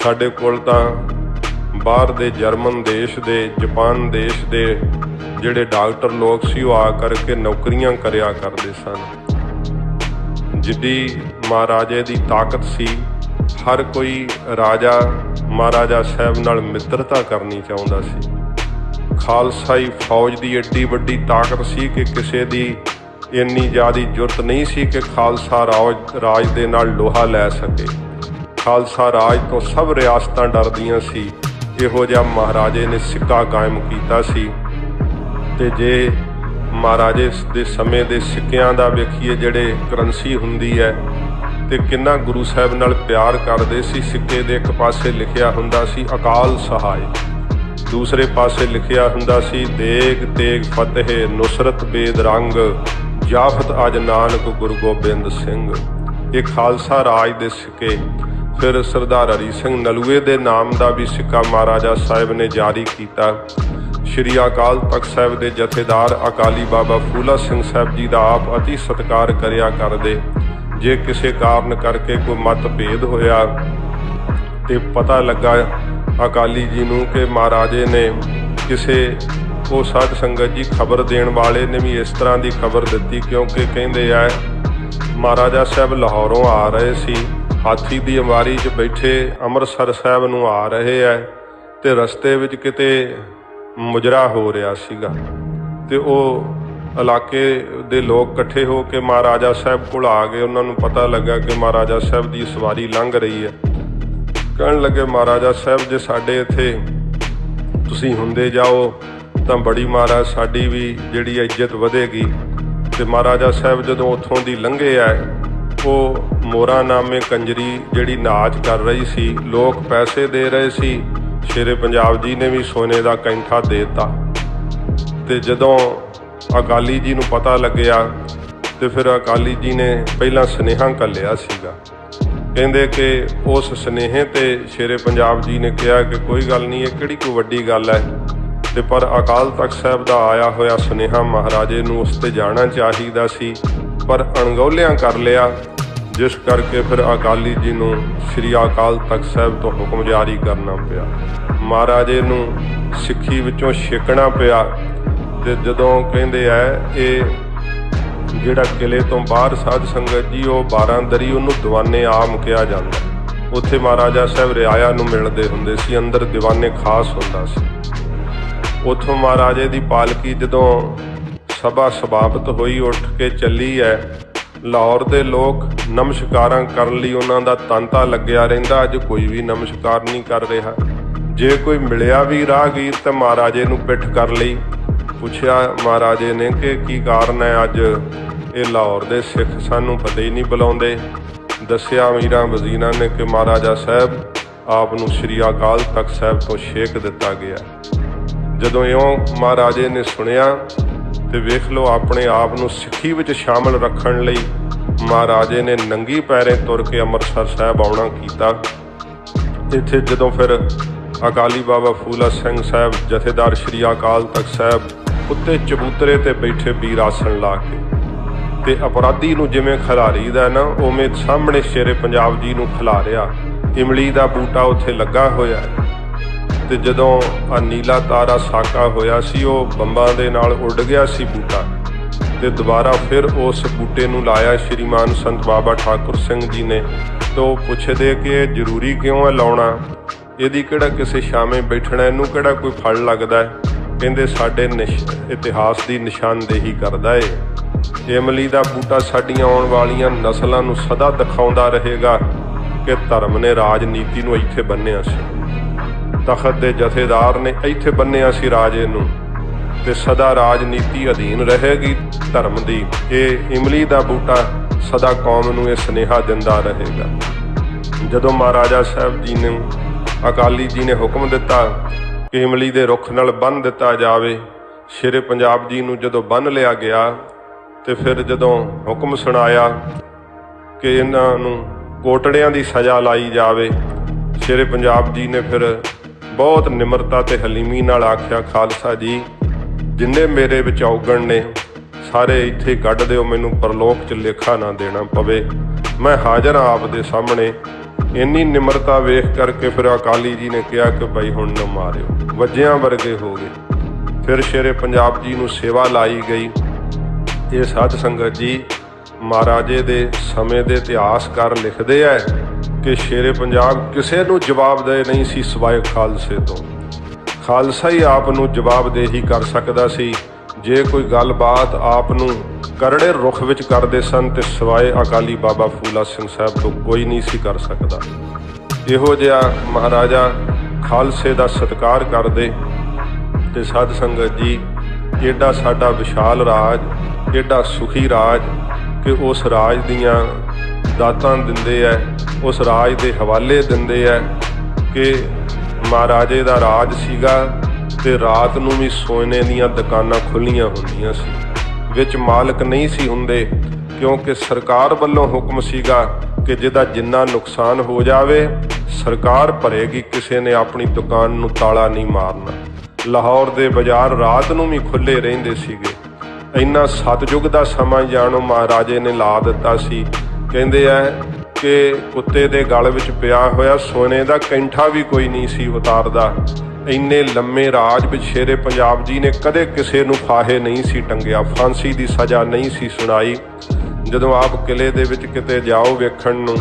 ਸਾਡੇ ਕੋਲ ਤਾਂ ਬਾਹਰ ਦੇ ਜਰਮਨ ਦੇਸ਼ ਦੇ, ਜਾਪਾਨ ਦੇਸ਼ ਦੇ ਜਿਹੜੇ ਡਾਕਟਰ ਲੋਕ ਸੀ ਉਹ ਆ ਕਰਕੇ ਨੌਕਰੀਆਂ ਕਰਿਆ ਕਰਦੇ ਸਨ। ਜਿੱਡੀ ਮਹਾਰਾਜੇ ਦੀ ਤਾਕਤ ਸੀ, ਹਰ ਕੋਈ ਰਾਜਾ ਮਹਾਰਾਜਾ ਸਾਹਿਬ ਨਾਲ ਮਿੱਤਰਤਾ ਕਰਨੀ ਚਾਹੁੰਦਾ ਸੀ। ਖਾਲਸਾਈ ਫੌਜ ਦੀ ਏਡੀ ਵੱਡੀ ਤਾਕਤ ਸੀ ਕਿ ਕਿਸੇ ਦੀ ਇੰਨੀ ਜ਼ਿਆਦਾ ਜੁਰਤ ਨਹੀਂ ਸੀ ਕਿ ਖਾਲਸਾ ਰਾਜ ਦੇ ਨਾਲ ਲੋਹਾ ਲੈ ਸਕੇ। ਖਾਲਸਾ ਰਾਜ ਤੋਂ ਸਭ ਰਿਆਸਤਾਂ ਡਰਦੀਆਂ ਸੀ। ਇਹੋ ਜਿਹਾ ਮਹਾਰਾਜੇ ਨੇ ਸਿੱਕਾ ਕਾਇਮ ਕੀਤਾ ਸੀ। ਤੇ ਜੇ ਮਹਾਰਾਜੇ ਦੇ ਸਮੇਂ ਦੇ ਸਿੱਕਿਆਂ ਦਾ ਵੇਖੀਏ, ਜਿਹੜੇ ਕਰੰਸੀ ਹੁੰਦੀ ਹੈ, ਤੇ ਕਿੰਨਾ ਗੁਰੂ ਸਾਹਿਬ ਨਾਲ ਪਿਆਰ ਕਰਦੇ ਸੀ। ਸਿੱਕੇ ਦੇ ਇੱਕ ਪਾਸੇ ਲਿਖਿਆ ਹੁੰਦਾ ਸੀ ਅਕਾਲ ਸਹਾਇ, ਦੂਸਰੇ ਪਾਸੇ ਲਿਖਿਆ ਹੁੰਦਾ ਸੀ ਦੇਗ ਤੇਗ ਫਤਿਹ ਨੁਸਰਤ ਬੇਦ ਰੰਗ ਜਾਫਤ ਅਜ ਨਾਨਕ ਗੁਰੂ ਗੋਬਿੰਦ ਸਿੰਘ। ਇਹ ਖਾਲਸਾ ਰਾਜ ਦੇ ਸਿੱਕੇ। ਫਿਰ ਸਰਦਾਰ ਹਰੀ ਸਿੰਘ ਨਲੂਏ ਦੇ ਨਾਮ ਦਾ ਵੀ ਸਿੱਕਾ ਮਹਾਰਾਜਾ ਸਾਹਿਬ ਨੇ ਜਾਰੀ ਕੀਤਾ। ਸ਼੍ਰੀ ਅਕਾਲ ਤਖਤ ਸਾਹਿਬ ਦੇ ਜਥੇਦਾਰ ਅਕਾਲੀ ਬਾਬਾ ਫੂਲਾ ਸਿੰਘ ਸਾਹਿਬ ਜੀ ਦਾ ਆਪ ਅਤੀ ਸਤਿਕਾਰ ਕਰਿਆ ਕਰਦੇ। ਜੇ ਕਿਸੇ ਕਾਰਨ ਕਰਕੇ ਕੋਈ ਮਤਭੇਦ ਹੋਇਆ ਤੇ ਪਤਾ ਲੱਗਾ ਅਕਾਲੀ ਜੀ ਨੂੰ ਕਿ ਮਹਾਰਾਜੇ ਨੇ ਕਿਸੇ, ਉਹ ਸਾਧ ਸੰਗਤ ਜੀ ਖਬਰ ਦੇਣ ਵਾਲੇ ਨੇ ਵੀ ਇਸ ਤਰ੍ਹਾਂ ਦੀ ਖਬਰ ਦਿੱਤੀ, ਕਿਉਂਕਿ ਕਹਿੰਦੇ ਆ ਮਹਾਰਾਜਾ ਸਾਹਿਬ ਲਾਹੌਰੋਂ ਆ ਰਹੇ ਸੀ, ਹਾਥੀ ਦੀ ਅਵਾਰੀ 'ਚ ਬੈਠੇ ਅੰਮ੍ਰਿਤਸਰ ਸਾਹਿਬ ਨੂੰ ਆ ਰਹੇ ਹੈ, ਤੇ ਰਸਤੇ ਵਿੱਚ ਕਿਤੇ ਮੁਜਰਾ ਹੋ ਰਿਹਾ ਸੀਗਾ। ਤੇ ਉਹ ਇਲਾਕੇ ਦੇ ਲੋਕ ਇਕੱਠੇ ਹੋ ਕੇ ਮਹਾਰਾਜਾ ਸਾਹਿਬ ਕੋਲ ਆ ਗਏ। ਉਹਨਾਂ ਨੂੰ ਪਤਾ ਲੱਗਾ ਕਿ ਮਹਾਰਾਜਾ ਸਾਹਿਬ ਦੀ ਸਵਾਰੀ ਲੰਘ ਰਹੀ ਹੈ। ਕਹਿਣ ਲੱਗੇ ਮਹਾਰਾਜਾ ਸਾਹਿਬ ਜੇ ਸਾਡੇ ਇੱਥੇ ਤੁਸੀਂ ਹੁੰਦੇ ਜਾਓ ਤਾਂ ਬੜੀ ਮਹਾਰਾਜ ਸਾਡੀ ਵੀ ਜਿਹੜੀ ਇੱਜ਼ਤ ਵਧੇਗੀ। ਤੇ ਮਹਾਰਾਜਾ ਸਾਹਿਬ ਜਦੋਂ ਉੱਥੋਂ ਦੀ ਲੰਘੇ ਆ, ਉਹ ਮੋਰਾ ਨਾਮੇ ਕੰਜਰੀ ਜਿਹੜੀ ਨਾਚ ਕਰ ਰਹੀ ਸੀ, ਲੋਕ ਪੈਸੇ ਦੇ ਰਹੇ ਸੀ। ਸ਼ੇਰੇ ਪੰਜਾਬ ਜੀ ਨੇ ਵੀ ਸੋਨੇ ਦਾ ਕੈਂਠਾ ਦੇ ਦਿੱਤਾ। ਤੇ ਜਦੋਂ ਅਕਾਲੀ ਜੀ ਨੂੰ ਪਤਾ ਲੱਗਿਆ ਤੇ ਫਿਰ ਅਕਾਲੀ ਜੀ ਨੇ ਪਹਿਲਾਂ ਸੁਨੇਹਾ ਘੱਲਿਆ ਸੀਗਾ। ਕਹਿੰਦੇ ਕਿ ਉਸ ਸੁਨੇਹੇ ਤੇ ਸ਼ੇਰੇ ਪੰਜਾਬ ਜੀ ਨੇ ਕਿਹਾ ਕਿ ਕੋਈ ਗੱਲ ਨਹੀਂ, ਇਹ ਕਿਹੜੀ ਕੋਈ ਵੱਡੀ ਗੱਲ ਹੈ। ਤੇ ਪਰ ਅਕਾਲ ਤਖਤ ਸਾਹਿਬ ਦਾ ਆਇਆ ਹੋਇਆ ਸੁਨੇਹਾ ਮਹਾਰਾਜੇ ਨੂੰ ਉਸ ਤੇ ਜਾਣਾ ਚਾਹੀਦਾ ਸੀ, ਪਰ ਅਣਗੌਲਿਆਂ ਕਰ ਲਿਆ, ਜਿਸ ਕਰਕੇ ਫਿਰ ਅਕਾਲੀ ਜੀ ਨੂੰ ਸ਼੍ਰੀ ਅਕਾਲ ਤਖਤ ਸਾਹਿਬ ਤੋਂ ਹੁਕਮ ਜਾਰੀ ਕਰਨਾ ਪਿਆ। ਮਹਾਰਾਜੇ ਨੂੰ ਸਿੱਖੀ ਵਿੱਚੋਂ ਛੇਕਣਾ ਪਿਆ। ਤੇ ਜਦੋਂ ਕਹਿੰਦੇ ਆ ਇਹ ਜਿਹੜਾ ਕਿਲੇ ਤੋਂ ਬਾਹਰ ਸਾਧ ਸੰਗਤ ਜੀ, ਉਹ 12 ਦਰੀ, ਉਹਨੂੰ ਦੀਵਾਨੇ ਆਮ ਕਿਹਾ ਜਾਂਦਾ। ਉੱਥੇ ਮਹਾਰਾਜਾ ਸਾਹਿਬ ਰਿਆਇਆ ਨੂੰ ਮਿਲਦੇ ਹੁੰਦੇ ਸੀ, ਅੰਦਰ ਦੀਵਾਨੇ ਖਾਸ ਹੁੰਦਾ ਸੀ। ਉੱਥੋਂ ਮਹਾਰਾਜੇ ਦੀ ਪਾਲਕੀ ਜਦੋਂ ਸਭਾ ਸਮਾਪਤ ਹੋਈ, ਉੱਠ ਕੇ ਚੱਲੀ ਹੈ। ਲਾਹੌਰ ਦੇ ਲੋਕ ਨਮਸਕਾਰਾਂ ਕਰਨ ਲਈ ਉਹਨਾਂ ਦਾ ਤਾਂਤਾ ਲੱਗਿਆ ਰਹਿੰਦਾ। ਅੱਜ ਕੋਈ ਵੀ ਨਮਸਕਾਰ ਨਹੀਂ ਕਰ ਰਿਹਾ। ਜੇ ਕੋਈ ਮਿਲਿਆ ਵੀ ਰਾਹਗੀਰ ਤਾਂ ਮਹਾਰਾਜੇ ਨੂੰ ਪਿੱਠ ਕਰ ਲਈ ਪੁੱਛਿਆ ਮਹਾਰਾਜੇ ਨੇ ਕਿ ਕੀ ਕਾਰਨ ਹੈ ਅੱਜ ਇਹ ਲਾਹੌਰ ਦੇ ਸਿੱਖ ਸਾਨੂੰ ਫਤਿਹ ਹੀ ਨਹੀਂ ਬੁਲਾਉਂਦੇ। ਦੱਸਿਆ ਅਮੀਰਾਂ ਵਜ਼ੀਰਾਂ ਨੇ ਕਿ ਮਹਾਰਾਜਾ ਸਾਹਿਬ ਆਪ ਨੂੰ ਸ਼੍ਰੀ ਅਕਾਲ ਤਖਤ ਸਾਹਿਬ ਤੋਂ ਛੇਕ ਦਿੱਤਾ ਗਿਆ। ਜਦੋਂ ਇਉਂ ਮਹਾਰਾਜੇ ਨੇ ਸੁਣਿਆ ਤੇ ਵੇਖ ਲਓ ਆਪਣੇ ਆਪ ਨੂੰ ਸਿੱਖੀ ਵਿੱਚ ਸ਼ਾਮਲ ਰੱਖਣ ਲਈ ਮਹਾਰਾਜੇ ਨੇ ਨੰਗੀ ਪੈਰੇ ਤੁਰ ਕੇ ਅੰਮ੍ਰਿਤਸਰ ਸਾਹਿਬ ਆਉਣਾ ਕੀਤਾ। ਇੱਥੇ ਜਦੋਂ ਫਿਰ ਅਕਾਲੀ ਬਾਬਾ ਫੂਲਾ ਸਿੰਘ ਸਾਹਿਬ ਜਥੇਦਾਰ ਸ਼੍ਰੀ ਅਕਾਲ ਤਖਤ ਸਾਹਿਬ ਉੱਤੇ ਚਬੂਤਰੇ ਤੇ ਬੈਠੇ ਵੀਰ ਆਸਣ ਲਾ ਕੇ ਤੇ ਅਪਰਾਧੀ ਨੂੰ ਜਿਵੇਂ ਖਿਲਾਰੀਦਾ ਨਾ ਉਵੇਂ ਸਾਹਮਣੇ ਸ਼ੇਰੇ ਪੰਜਾਬ ਜੀ ਨੂੰ ਖਿਲਾਰਿਆ। ਇਮਲੀ ਦਾ ਬੂਟਾ ਉੱਥੇ ਲੱਗਾ ਹੋਇਆ ਤੇ ਜਦੋਂ ਆ ਨੀਲਾ ਤਾਰਾ ਸਾਕਾ ਹੋਇਆ ਸੀ ਉਹ ਬੰਬਾਂ ਦੇ ਨਾਲ ਉੱਡ ਗਿਆ ਸੀ ਬੂਟਾ ਤੇ ਦੁਬਾਰਾ ਫਿਰ ਉਸ ਬੂਟੇ ਨੂੰ ਲਾਇਆ ਸ਼੍ਰੀਮਾਨ ਸੰਤ ਬਾਬਾ ਠਾਕੁਰ ਸਿੰਘ ਜੀ ਨੇ। ਤੇ ਉਹ ਪੁੱਛਦੇ ਕਿ ਇਹ ਜ਼ਰੂਰੀ ਕਿਉਂ ਹੈ ਲਾਉਣਾ, ਇਹਦੀ ਕਿਹੜਾ ਕਿਸੇ ਛਾਵੇਂ ਬੈਠਣਾ, ਇਹਨੂੰ ਕਿਹੜਾ ਕੋਈ ਫਲ ਲੱਗਦਾ ਹੈ। ਕਹਿੰਦੇ ਸਾਡੇ ਇਤਿਹਾਸ ਦੀ ਨਿਸ਼ਾਨਦੇਹੀ ਕਰਦਾ ਏ। ਇਮਲੀ ਦਾ ਬੂਟਾ ਸਾਡੀਆਂ ਆਉਣ ਵਾਲੀਆਂ ਨਸਲਾਂ ਨੂੰ ਸਦਾ ਦਿਖਾਉਂਦਾ ਰਹੇਗਾ ਕਿ ਧਰਮ ਨੇ ਰਾਜਨੀਤੀ ਨੂੰ ਇੱਥੇ ਬੰਨਿਆ ਸੀ, ਤਖਤ ਦੇ ਜਥੇਦਾਰ ਨੇ ਇੱਥੇ ਬੰਨਿਆ ਸੀ ਰਾਜੇ ਨੂੰ ਤੇ ਸਦਾ ਰਾਜਨੀਤੀ ਅਧੀਨ ਰਹੇਗੀ ਧਰਮ ਦੀ। ਇਹ ਇਮਲੀ ਦਾ ਬੂਟਾ ਸਦਾ ਕੌਮ ਨੂੰ ਇਹ ਸੁਨੇਹਾ ਦਿੰਦਾ ਰਹੇਗਾ। ਜਦੋਂ ਮਹਾਰਾਜਾ ਸਾਹਿਬ ਜੀ ਨੇ ਅਕਾਲੀ ਜੀ ਨੇ ਹੁਕਮ ਦਿੱਤਾ ਕਿ ਇਮਲੀ ਦੇ ਰੁੱਖ ਨਾਲ ਬੰਨ੍ਹ ਦਿੱਤਾ ਜਾਵੇ, ਸ਼ੇਰੇ ਪੰਜਾਬ ਜੀ ਨੂੰ ਜਦੋਂ ਬੰਨ੍ਹ ਲਿਆ ਗਿਆ ਤੇ ਫਿਰ ਜਦੋਂ ਹੁਕਮ ਸੁਣਾਇਆ ਕਿ ਇਹਨਾਂ ਨੂੰ ਕੋਟੜਿਆਂ ਦੀ ਸਜ਼ਾ ਲਾਈ ਜਾਵੇ, ਸ਼ੇਰੇ ਪੰਜਾਬ ਜੀ ਨੇ ਫਿਰ ਬਹੁਤ ਨਿਮਰਤਾ ਤੇ ਹਲੀਮੀ ਨਾਲ ਆਖਿਆ, ਖਾਲਸਾ ਜੀ ਜਿੰਨੇ ਮੇਰੇ ਵਿੱਚ ਔਗਣ ਨੇ ਸਾਰੇ ਇੱਥੇ ਕੱਢ ਦਿਓ, ਮੈਨੂੰ ਪਰਲੋਕ 'ਚ ਲੇਖਾ ਨਾ ਦੇਣਾ ਪਵੇ, ਮੈਂ ਹਾਜ਼ਰ ਹਾਂ ਆਪ ਦੇ ਸਾਹਮਣੇ। ਇੰਨੀ ਨਿਮਰਤਾ ਵੇਖ ਕਰਕੇ ਫਿਰ ਅਕਾਲੀ ਜੀ ਨੇ ਕਿਹਾ ਕਿ ਭਾਈ ਹੁਣ ਨਾ ਮਾਰਿਓ, ਵੱਜਿਆਂ ਵਰਗੇ ਹੋ ਗਏ। ਫਿਰ ਸ਼ੇਰੇ ਪੰਜਾਬ ਜੀ ਨੂੰ ਸੇਵਾ ਲਾਈ ਗਈ। ਇਹ ਸਾਧ ਸੰਗਤ ਜੀ ਮਹਾਰਾਜੇ ਦੇ ਸਮੇਂ ਦੇ ਇਤਿਹਾਸਕਾਰ ਲਿਖਦੇ ਹੈ ਕਿ ਸ਼ੇਰੇ ਪੰਜਾਬ ਕਿਸੇ ਨੂੰ ਜਵਾਬਦੇਹ ਨਹੀਂ ਸੀ ਸਿਵਾਏ ਖਾਲਸੇ ਤੋਂ। ਖਾਲਸਾ ਹੀ ਆਪ ਨੂੰ ਜਵਾਬਦੇਹੀ ਕਰ ਸਕਦਾ ਸੀ। ਜੇ ਕੋਈ ਗੱਲਬਾਤ ਆਪ ਨੂੰ ਕਰੜੇ ਰੁੱਖ ਵਿੱਚ ਕਰਦੇ ਸਨ ਤੇ ਸਿਵਾਏ ਅਕਾਲੀ ਬਾਬਾ ਫੂਲਾ ਸਿੰਘ ਸਾਹਿਬ ਤੋਂ ਕੋਈ ਨਹੀਂ ਸੀ ਕਰ ਸਕਦਾ। ਇਹੋ ਜਿਹਾ ਮਹਾਰਾਜਾ ਖਾਲਸੇ ਦਾ ਸਤਿਕਾਰ ਕਰਦੇ। ਤੇ ਸਾਧ ਸੰਗਤ ਜੀ ਏਡਾ ਸਾਡਾ ਵਿਸ਼ਾਲ ਰਾਜ, ਏਡਾ ਸੁਖੀ ਰਾਜ ਕਿ ਉਸ ਰਾਜ ਦੀਆਂ ਦਾਤਾਂ ਦਿੰਦੇ ਹੈ, ਉਸ ਰਾਜ ਦੇ ਹਵਾਲੇ ਦਿੰਦੇ ਹੈ ਕਿ ਮਹਾਰਾਜੇ ਦਾ ਰਾਜ ਸੀਗਾ ਤੇ ਰਾਤ ਨੂੰ ਵੀ ਸੋਨੇ ਦੀਆਂ ਦੁਕਾਨਾਂ ਖੁੱਲ੍ਹੀਆਂ ਹੁੰਦੀਆਂ ਸੀ, ਵਿੱਚ ਮਾਲਕ ਨਹੀਂ ਸੀ ਹੁੰਦੇ, ਕਿਉਂਕਿ ਸਰਕਾਰ ਵੱਲੋਂ ਹੁਕਮ ਸੀਗਾ ਕਿ ਜਿਹਦਾ ਜਿੰਨਾ ਨੁਕਸਾਨ ਹੋ ਜਾਵੇ ਸਰਕਾਰ ਭਰੇਗੀ, ਕਿਸੇ ਨੇ ਆਪਣੀ ਦੁਕਾਨ ਨੂੰ ਤਾਲਾ ਨਹੀਂ ਮਾਰਨਾ। ਲਾਹੌਰ ਦੇ ਬਾਜ਼ਾਰ ਰਾਤ ਨੂੰ ਵੀ ਖੁੱਲ੍ਹੇ ਰਹਿੰਦੇ ਸੀਗੇ। ਇੰਨਾ ਸਤਯੁਗ ਦਾ ਸਮਾਂ ਜਾਣੋ ਮਹਾਰਾਜੇ ਨੇ ਲਾ ਦਿੱਤਾ ਸੀ। ਕਹਿੰਦੇ ਐ ਕਿ ਕੁੱਤੇ ਦੇ ਗਲ ਵਿੱਚ ਪਿਆ ਹੋਇਆ ਸੋਨੇ ਦਾ ਕੈਂਠਾ ਵੀ ਕੋਈ ਨਹੀਂ ਸੀ ਉਤਾਰਦਾ। ਇੰਨੇ ਲੰਮੇ ਰਾਜ ਵਿੱਚ ਸ਼ੇਰੇ ਪੰਜਾਬ ਜੀ ਨੇ ਕਦੇ ਕਿਸੇ ਨੂੰ ਫਾਹੇ ਨਹੀਂ ਸੀ ਟੰਗਿਆ, ਫਾਂਸੀ ਦੀ ਸਜ਼ਾ ਨਹੀਂ ਸੀ ਸੁਣਾਈ। ਜਦੋਂ ਆਪ ਕਿਲੇ ਦੇ ਵਿੱਚ ਕਿਤੇ ਜਾਓ ਵੇਖਣ ਨੂੰ,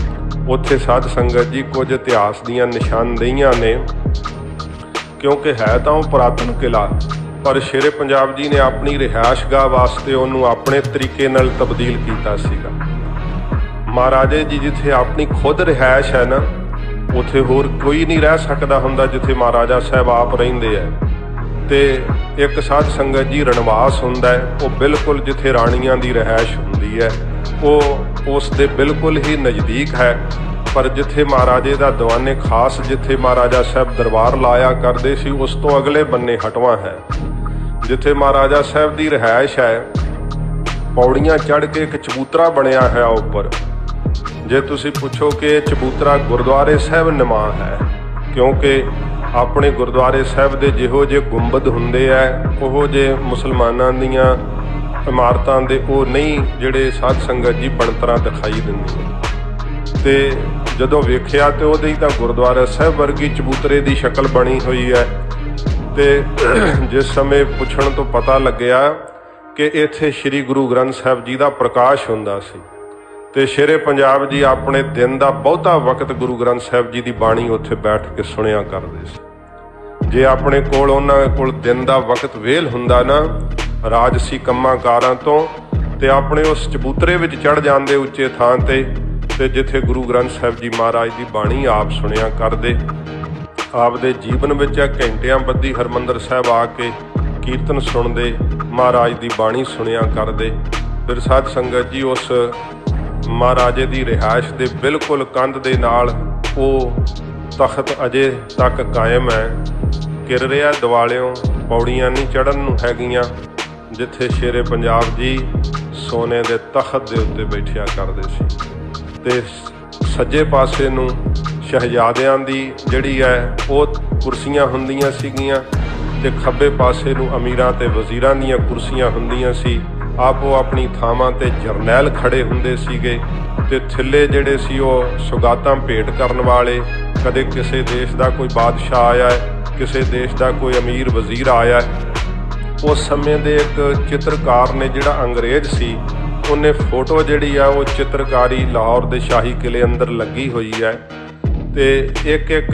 ਉੱਥੇ ਸਾਧ ਸੰਗਤ ਜੀ ਕੁਝ ਇਤਿਹਾਸ ਦੀਆਂ ਨਿਸ਼ਾਨਦੇਹੀਆਂ ਨੇ, ਕਿਉਂਕਿ ਹੈ ਤਾਂ ਉਹ ਪੁਰਾਤਨ ਕਿਲਾ, ਪਰ ਸ਼ੇਰੇ ਪੰਜਾਬ ਜੀ ਨੇ ਆਪਣੀ ਰਿਹਾਇਸ਼ਗਾਹ ਵਾਸਤੇ ਉਹਨੂੰ ਆਪਣੇ ਤਰੀਕੇ ਨਾਲ ਤਬਦੀਲ ਕੀਤਾ ਸੀਗਾ। ਮਹਾਰਾਜੇ ਜੀ ਜਿੱਥੇ ਆਪਣੀ ਖੁਦ ਰਿਹਾਇਸ਼ ਹੈ ਨਾ, ਉੱਥੇ ਹੋਰ ਕੋਈ ਨਹੀਂ ਰਹਿ ਸਕਦਾ ਹੁੰਦਾ ਜਿੱਥੇ ਮਹਾਰਾਜਾ ਸਾਹਿਬ ਆਪ ਰਹਿੰਦੇ ਹੈ। ਤੇ ਇੱਕ ਸਾਧ ਸੰਗਤ ਜੀ ਰਣਵਾਸ ਹੁੰਦਾ ਹੈ, ਉਹ ਬਿਲਕੁਲ ਜਿੱਥੇ ਰਾਣੀਆਂ ਦੀ ਰਿਹਾਇਸ਼ ਹੁੰਦੀ ਹੈ ਉਹ ਉਸ ਦੇ ਬਿਲਕੁਲ ਹੀ ਨਜ਼ਦੀਕ ਹੈ। ਪਰ ਜਿੱਥੇ ਮਹਾਰਾਜੇ ਦਾ ਦੀਵਾਨੇ ਖਾਸ, ਜਿੱਥੇ ਮਹਾਰਾਜਾ ਸਾਹਿਬ ਦਰਬਾਰ ਲਾਇਆ ਕਰਦੇ ਸੀ, ਉਸ ਤੋਂ ਅਗਲੇ ਬੰਨੇ ਹਟਵਾ ਹੈ ਜਿੱਥੇ ਮਹਾਰਾਜਾ ਸਾਹਿਬ ਦੀ ਰਿਹਾਇਸ਼ ਹੈ। ਪੌੜੀਆਂ ਚੜ੍ਹ ਕੇ ਇੱਕ ਚਬੂਤਰਾ ਬਣਿਆ ਹੈ ਉੱਪਰ। ਜੇ ਤੁਸੀਂ ਪੁੱਛੋ ਕਿ ਇਹ ਚਬੂਤਰਾ ਗੁਰਦੁਆਰੇ ਸਾਹਿਬ ਨਮਾ ਹੈ, ਕਿਉਂਕਿ ਆਪਣੇ ਗੁਰਦੁਆਰੇ ਸਾਹਿਬ ਦੇ ਜਿਹੋ ਜਿਹੇ ਗੁੰਬਦ ਹੁੰਦੇ ਹੈ ਉਹੋ ਜਿਹੇ ਮੁਸਲਮਾਨਾਂ ਦੀਆਂ ਇਮਾਰਤਾਂ ਦੇ ਉਹ ਨਹੀਂ ਜਿਹੜੇ ਸਾਧ ਸੰਗਤ ਜੀ ਬਣਤਰਾਂ ਦਿਖਾਈ ਦਿੰਦੀਆਂ। ਤੇ ਜਦੋਂ ਵੇਖਿਆ ਤੇ ਉਹਦੇ ਹੀ ਤਾਂ ਗੁਰਦੁਆਰਾ ਸਾਹਿਬ ਵਰਗੀ ਚਬੂਤਰੇ ਦੀ ਸ਼ਕਲ ਬਣੀ ਹੋਈ ਹੈ। ਤੇ ਜਿਸ ਸਮੇਂ ਪੁੱਛਣ ਤੋਂ ਪਤਾ ਲੱਗਿਆ ਕਿ ਇੱਥੇ ਸ੍ਰੀ ਗੁਰੂ ਗ੍ਰੰਥ ਸਾਹਿਬ ਜੀ ਦਾ ਪ੍ਰਕਾਸ਼ ਹੁੰਦਾ ਸੀ ਤੇ ਸ਼ੇਰੇ ਪੰਜਾਬ ਜੀ ਆਪਣੇ ਦਿਨ ਦਾ ਬਹੁਤਾ ਵਕਤ ਗੁਰੂ ਗ੍ਰੰਥ ਸਾਹਿਬ ਜੀ ਦੀ ਬਾਣੀ ਉੱਥੇ ਬੈਠ ਕੇ ਸੁਣਿਆ ਕਰਦੇ ਸੀ। ਜੇ ਆਪਣੇ ਕੋਲ ਉਹਨਾਂ ਕੋਲ ਦਿਨ ਦਾ ਵਕਤ ਵੇਲ ਹੁੰਦਾ ਨਾ ਰਾਜਸੀ ਕੰਮਾਂ ਕਾਰਾਂ ਤੋਂ, ਤੇ ਆਪਣੇ ਉਸ ਚਬੂਤਰੇ ਵਿੱਚ ਚੜ੍ਹ ਜਾਂਦੇ ਉੱਚੇ ਥਾਂ ਤੇ ਜਿੱਥੇ ਗੁਰੂ ਗ੍ਰੰਥ ਸਾਹਿਬ ਜੀ ਮਹਾਰਾਜ ਦੀ ਬਾਣੀ ਆਪ ਸੁਣਿਆ ਕਰਦੇ। ਆਪ ਦੇ ਜੀਵਨ ਵਿੱਚ ਘੰਟਿਆਂ ਬੱਧੀ ਹਰਿਮੰਦਰ ਸਾਹਿਬ ਆ ਕੇ ਕੀਰਤਨ ਸੁਣਦੇ, महाराज की बाणी सुनिया करते। फिर साध संगत जी उस महाराजे की रिहाइश के बिल्कुल कंध दे नाल वो तख्त अजे तक कायम है, किर रहा दिवालियों, पौड़ियां नहीं चढ़न नूं हैगियां, जिथे शेरे पंजाब जी सोने के तख्त के उत्ते बैठिया करते सी। ते सज्जे पासे नूं शहजादियां दी जिहड़ी है वो कुर्सियां हुंदियां सीगियां ते खब्बे पासे नूं अमीरां ते वज़ीरां दीयां कुर्सियां हुंदियां सी। आपो अपनी थावां ते जरनैल खड़े हुंदे सीगे ते थल्ले जिहड़े सी ओह सुगातां भेंट करन वाले, कदे किसी देश का कोई बादशाह आया है, किसी देश का कोई अमीर वज़ीर आया है। उस समय दे एक चित्रकार ने जिहड़ा अंग्रेज सी उन्हें फोटो जिहड़ी है वो चित्रकारी लाहौर दे शाही किले अंदर लगी हुई है। ते एक एक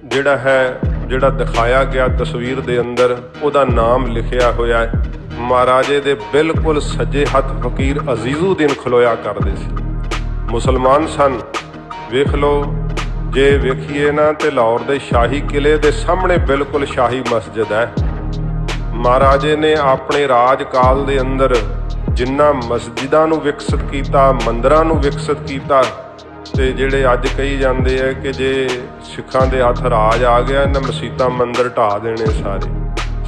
जिहड़ा है जिहड़ा दिखाया गया तस्वीर दे अंदर उहदा नाम लिखिया होया है। महाराजे दे बिल्कुल सज्जे हथ फकीर अजीजुद्दीन खलोया करदे सी। मुसलमान सन। वेख लो जे वेखीए ना ते लाहौर दे शाही किले दे सामने बिल्कुल शाही मस्जिद है। महाराजे ने अपने राजकाल दे अंदर जिन्ना मस्जिदां नूं विकसित कीता, मंदिरां नूं विकसित कीता, ते जिहड़े अज कही जाते हैं कि जे सिखां दे हथ राज आ गया इन्हां मसीतां मंदिर ढा देने सारे।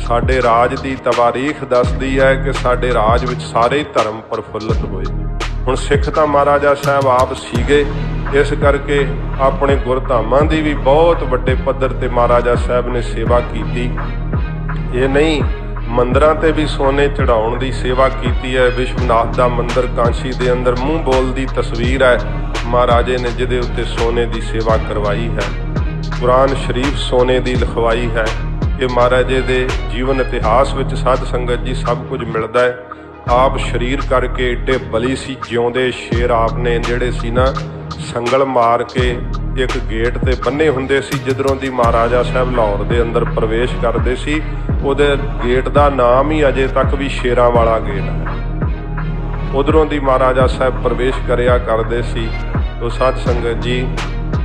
साडे राज की तवारीख दसदी है कि साडे राज विच सारे ही धर्म प्रफुल्लित होए। हुण सिख तां महाराजा साहब आप सीगे, इस करके अपने गुरधामां दी भी बहुत वड्डे पद्धर ते महाराजा साहब ने सेवा कीती। ये नहीं मंदिरां ते भी सोने चढ़ाउण दी सेवा कीती है। विश्वनाथ दा मंदिर कांशी दे अंदर मूँह बोल दी तस्वीर है महाराजे ने जिहदे उत्ते सोने दी सेवा करवाई है। कुरान शरीफ सोने दी लिखवाई है। ये महाराजे दे जीवन इतिहास विच साध संगत जी सब कुछ मिलता है। आप शरीर करके एडे बली सी, जिउंदे शेर आपने जिहड़े सी ना संगल मार के एक गेट ते बन्ने हुंदे सी, जिधरों दी महाराजा साहब लाहौर दे अंदर प्रवेश करते सी। उहदे गेट दा नाम ही अजे तक भी शेरां वाला गेट है। उधरों दी महाराजा साहब प्रवेश करिया करते सी। तो साध संगत जी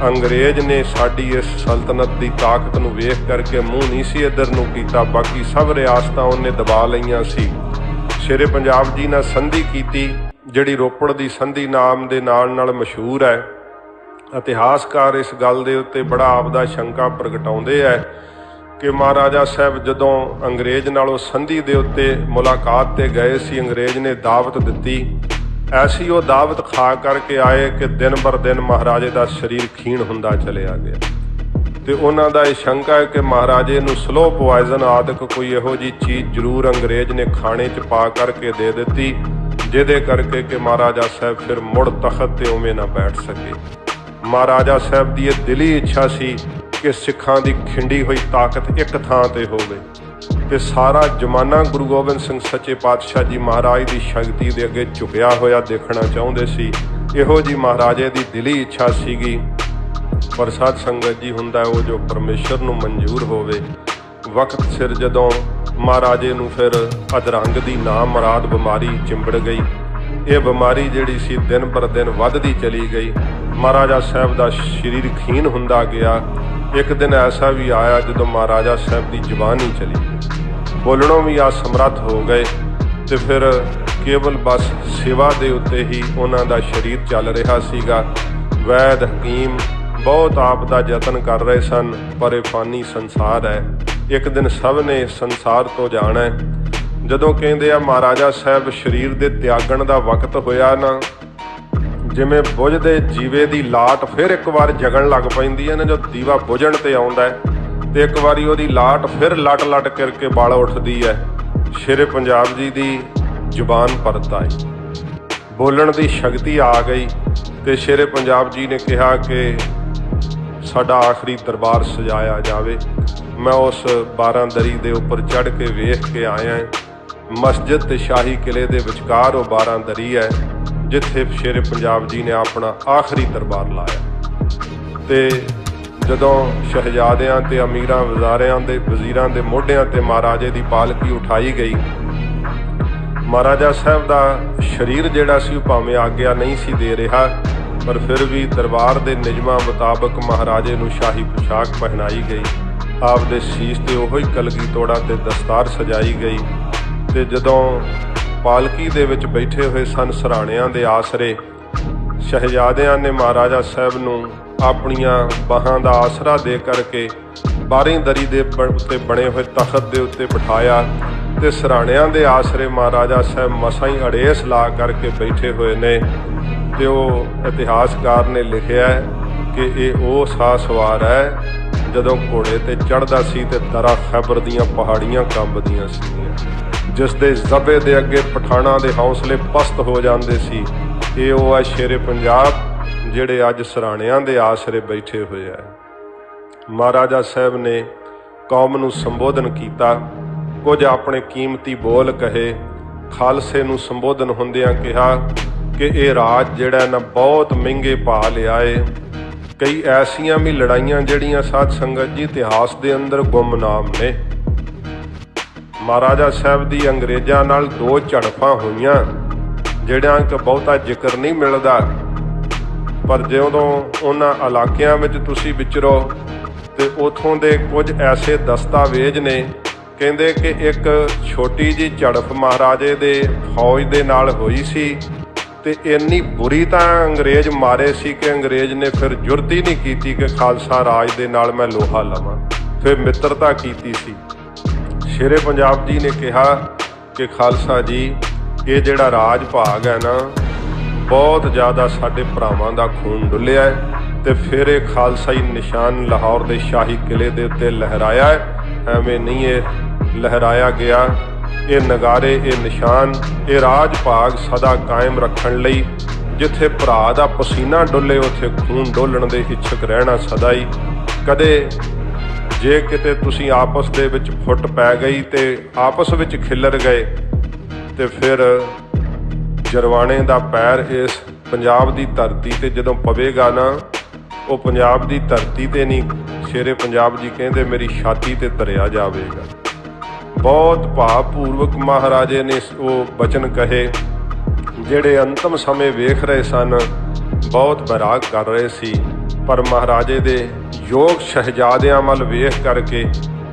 अंग्रेज ने साडी इस सल्तनत की ताकत नूं वेख करके मूँह नहीं सी इधर नूं कीता, बाकी सब रियासतां उन्हें दबा लईआं सी। शेरे पंजाब जी नाल संधि कीती, जिहड़ी रोपड़ दी संधि नाम दे नाल मशहूर है। इतिहासकार इस गल दे उत्ते बड़ा आपदा शंका प्रगटाउंदे है कि महाराजा साहब जदों अंग्रेज नालों संधि दे उत्ते मुलाकात ते गए सी, अंग्रेज ने दावत दित्ती। ऐसी वो दावत खा करके आए कि दिन बर दिन महाराजे का शरीर खीण हुंदा चलिया गया। तो उन्हां दा शंका है कि महाराजे नूं स्लो पॉइजन आदक कोई इहो जी चीज़ जरूर अंग्रेज ने खाने च पा करके दे दित्ती, जिहदे करके कि महाराजा साहब फिर मुड़ तख्त ते उवें ना बैठ सके। महाराजा साहब की यह दिली इच्छा सी कि सिखां दी खिंडी हुई ताकत एक थां ते होवे ते सारा जमाना गुरु गोबिंद सिंह सच्चे पातशाह जी महाराज की शक्ति के अगे झुकिया होया देखना चाहते सी। इहो जी महाराजे की दिली इच्छा सीगी। पर साध संगत जी हुंदा वो जो परमेश्वर नूं मंजूर होवे। वक्त सिर जदों महाराजे नूं फिर अधरंग की ना मुराद बीमारी चिंबड़ गई। ये बीमारी जिहड़ी सी दिन बर दिन वधदी चली गई। महाराजा साहब का शरीर खीन हुंदा गया। एक दिन ऐसा भी आया जदों महाराजा साहब की जबान ही चली गई, बोलणों भी असमर्थ हो गए। तो फिर केवल बस सेवा के उत्ते ही उन्हां दा शरीर चल रहा सीगा। वैद हकीम बहुत आप दा यतन कर रहे सन, पर यह फानी संसार है, एक दिन सब ने संसार तो जाना है। जदों कहंदे आ महाराजा साहब शरीर के त्यागण का वक्त होया ना, जिमें बुझदे जीवे की लाट फिर एक बार जगन लग पैंदी है ना। जो दीवा बुझण ते आउंदा है तो एक बारी उहदी लाट फिर लट लट करके बल उठदी है। शेरे पंजाब जी की जुबान परत आई, बोलण की शक्ति आ गई। तो शेरे पंजाब जी ने कहा कि साडा आखिरी दरबार सजाया जावे। मैं उस 12 दरी के उपर चढ़ के वेख के आया। मस्जिद ते शाही किले के विचकार वो 12 दरी है जिथे शेरे पंजाब जी ने अपना आखिरी दरबार लाया। तो जदों शहजादियां ते अमीरां वज़ीरां दे मोढियां ते महाराजे की पालकी उठाई गई। महाराजा साहब का शरीर जिहड़ा सी भावें आग्या नहीं सी दे रहा, पर फिर भी दरबार के नियमां मुताबक महाराजे नूं शाही पोशाक पहनाई गई। आप दे शीश ते ओही कलगी तोड़ा ते दस्तार सजाई गई। ਤੇ ਜਦੋਂ ਪਾਲਕੀ ਦੇ ਵਿੱਚ ਬੈਠੇ ਹੋਏ ਸਨ ਸਰਾਣਿਆਂ ਦੇ ਆਸਰੇ, ਸ਼ਹਿਜ਼ਾਦਿਆਂ ਨੇ ਮਹਾਰਾਜਾ ਸਾਹਿਬ ਨੂੰ ਆਪਣੀਆਂ ਬਾਹਾਂ ਦਾ ਆਸਰਾ ਦੇ ਕਰਕੇ ਬਾਰੀ ਦਰੀ ਦੇ ਉੱਤੇ ਬਣੇ ਹੋਏ ਤਖਤ ਦੇ ਉੱਤੇ ਬਿਠਾਇਆ ਤੇ ਸਰਾਣਿਆਂ ਦੇ ਆਸਰੇ ਮਹਾਰਾਜਾ ਸਾਹਿਬ ਮਸਾਂ ਹੀ ਅੜੇਸ ਲਾ ਕਰਕੇ ਬੈਠੇ ਹੋਏ ਨੇ। ਤੇ ਉਹ ਇਤਿਹਾਸਕਾਰ ਨੇ ਲਿਖਿਆ ਕਿ ਇਹ ਉਹ ਸਾਹ ਸਵਾਰ ਹੈ ਜਦੋਂ ਘੋੜੇ ਤੇ ਚੜ੍ਹਦਾ ਸੀ ਤੇ ਦਰਾ ਖੈਬਰ ਦੀਆਂ ਪਹਾੜੀਆਂ ਕੰਬਦੀਆਂ ਸੀਗੀਆਂ, ਜਿਸ ਦੇ ਜ਼ਬੇ ਦੇ ਅੱਗੇ ਪਠਾਣਾਂ ਦੇ ਹੌਸਲੇ ਪਸਤ ਹੋ ਜਾਂਦੇ ਸੀ। ਇਹ ਉਹ ਹੈ ਸ਼ੇਰੇ ਪੰਜਾਬ ਜਿਹੜੇ ਅੱਜ ਸਰਾਣਿਆਂ ਦੇ ਆਸਰੇ ਬੈਠੇ ਹੋਏ ਹੈ। ਮਹਾਰਾਜਾ ਸਾਹਿਬ ਨੇ ਕੌਮ ਨੂੰ ਸੰਬੋਧਨ ਕੀਤਾ, ਕੁਝ ਆਪਣੇ ਕੀਮਤੀ ਬੋਲ ਕਹੇ। ਖਾਲਸੇ ਨੂੰ ਸੰਬੋਧਨ ਹੁੰਦਿਆਂ ਕਿਹਾ ਕਿ ਇਹ ਰਾਜ ਜਿਹੜਾ ਨਾ ਬਹੁਤ ਮਹਿੰਗੇ ਭਾਅ ਲਿਆ ਏ। ਕਈ ਐਸੀਆਂ ਵੀ ਲੜਾਈਆਂ ਜਿਹੜੀਆਂ ਸਾਧ ਸੰਗਤ ਜੀ ਇਤਿਹਾਸ ਦੇ ਅੰਦਰ ਗੁੰਮਨਾਮ ਨੇ। ਮਹਾਰਾਜਾ ਸਾਹਿਬ ਦੀ ਅੰਗਰੇਜ਼ਾਂ ਨਾਲ 2 ਝੜਪਾਂ ਹੋਈਆਂ ਜਿਹੜਿਆਂ ਕਿ ਬਹੁਤਾ ਜ਼ਿਕਰ ਨਹੀਂ ਮਿਲਦਾ, ਪਰ ਜਦੋਂ ਉਹਨਾਂ ਇਲਾਕਿਆਂ ਵਿੱਚ ਤੁਸੀਂ ਵਿਚਰੋ ਤੇ ਉਥੋਂ ਦੇ ਕੁਝ ਐਸੇ ਦਸਤਾਵੇਜ਼ ਨੇ, ਕਹਿੰਦੇ ਕਿ ਇੱਕ ਛੋਟੀ ਜਿਹੀ ਝੜਪ ਮਹਾਰਾਜੇ ਦੇ ਫੌਜ ਦੇ ਨਾਲ ਹੋਈ ਸੀ ਤੇ ਇੰਨੀ ਬੁਰੀ ਤਾਂ ਅੰਗਰੇਜ਼ ਮਾਰੇ ਸੀ ਕਿ ਅੰਗਰੇਜ਼ ਨੇ ਫਿਰ ਜੁਰਤ ਹੀ ਨਹੀਂ ਕੀਤੀ ਕਿ ਖਾਲਸਾ ਰਾਜ ਦੇ ਨਾਲ ਮੈਂ ਲੋਹਾ ਲਵਾਂ, ਫਿਰ ਮਿੱਤਰਤਾ ਕੀਤੀ ਸੀ। ਸ਼ੇਰੇ ਪੰਜਾਬ ਜੀ ਨੇ ਕਿਹਾ ਕਿ ਖਾਲਸਾ ਜੀ, ਇਹ ਜਿਹੜਾ ਰਾਜ ਭਾਗ ਹੈ ਨਾ, ਬਹੁਤ ਜ਼ਿਆਦਾ ਸਾਡੇ ਭਰਾਵਾਂ ਦਾ ਖੂਨ ਡੁੱਲਿਆ ਹੈ ਤੇ ਫਿਰ ਇਹ ਖਾਲਸਾਈ ਨਿਸ਼ਾਨ ਲਾਹੌਰ ਦੇ ਸ਼ਾਹੀ ਕਿਲੇ ਦੇ ਉੱਤੇ ਲਹਿਰਾਇਆ ਹੈ। ਐਵੇਂ ਨਹੀਂ ਇਹ ਲਹਿਰਾਇਆ ਗਿਆ। ਇਹ ਨਗਾਰੇ, ਇਹ ਨਿਸ਼ਾਨ, ਇਹ ਰਾਜ ਭਾਗ ਸਦਾ ਕਾਇਮ ਰੱਖਣ ਲਈ ਜਿੱਥੇ ਭਰਾ ਦਾ ਪਸੀਨਾ ਡੁੱਲੇ ਉੱਥੇ ਖੂਨ ਡੋਲਣ ਦੇ ਇੱਛੁਕ ਰਹਿਣਾ ਸਦਾ ਹੀ। ਕਦੇ ਜੇ ਕਿਤੇ ਤੁਸੀਂ ਆਪਸ ਦੇ ਵਿੱਚ ਫੁੱਟ ਪੈ ਗਈ ਤੇ ਆਪਸ ਵਿੱਚ ਖਿੱਲਰ ਗਏ ਤੇ ਫਿਰ ਜਰਵਾਣੇ ਦਾ ਪੈਰ ਇਸ ਪੰਜਾਬ ਦੀ ਧਰਤੀ ਤੇ ਜਦੋਂ ਪਵੇਗਾ ਨਾ, ਉਹ ਪੰਜਾਬ ਦੀ ਧਰਤੀ ਤੇ ਨਹੀਂ, ਸ਼ੇਰੇ ਪੰਜਾਬ ਜੀ ਕਹਿੰਦੇ ਮੇਰੀ ਛਾਤੀ ਤੇ ਧਰਿਆ ਜਾਵੇਗਾ। ਬਹੁਤ ਭਾਵਪੂਰਵਕ ਮਹਾਰਾਜੇ ਨੇ ਉਹ ਬਚਨ ਕਹੇ ਜਿਹੜੇ ਅੰਤਮ ਸਮੇਂ ਵੇਖ ਰਹੇ ਸਨ, ਬਹੁਤ ਬੈਰਾਗ ਕਰ ਰਹੇ ਸੀ। ਪਰ ਮਹਾਰਾਜੇ ਦੇ ਯੋਗ ਸ਼ਹਿਜ਼ਾਦਿਆਂ ਵੱਲ ਵੇਖ ਕਰਕੇ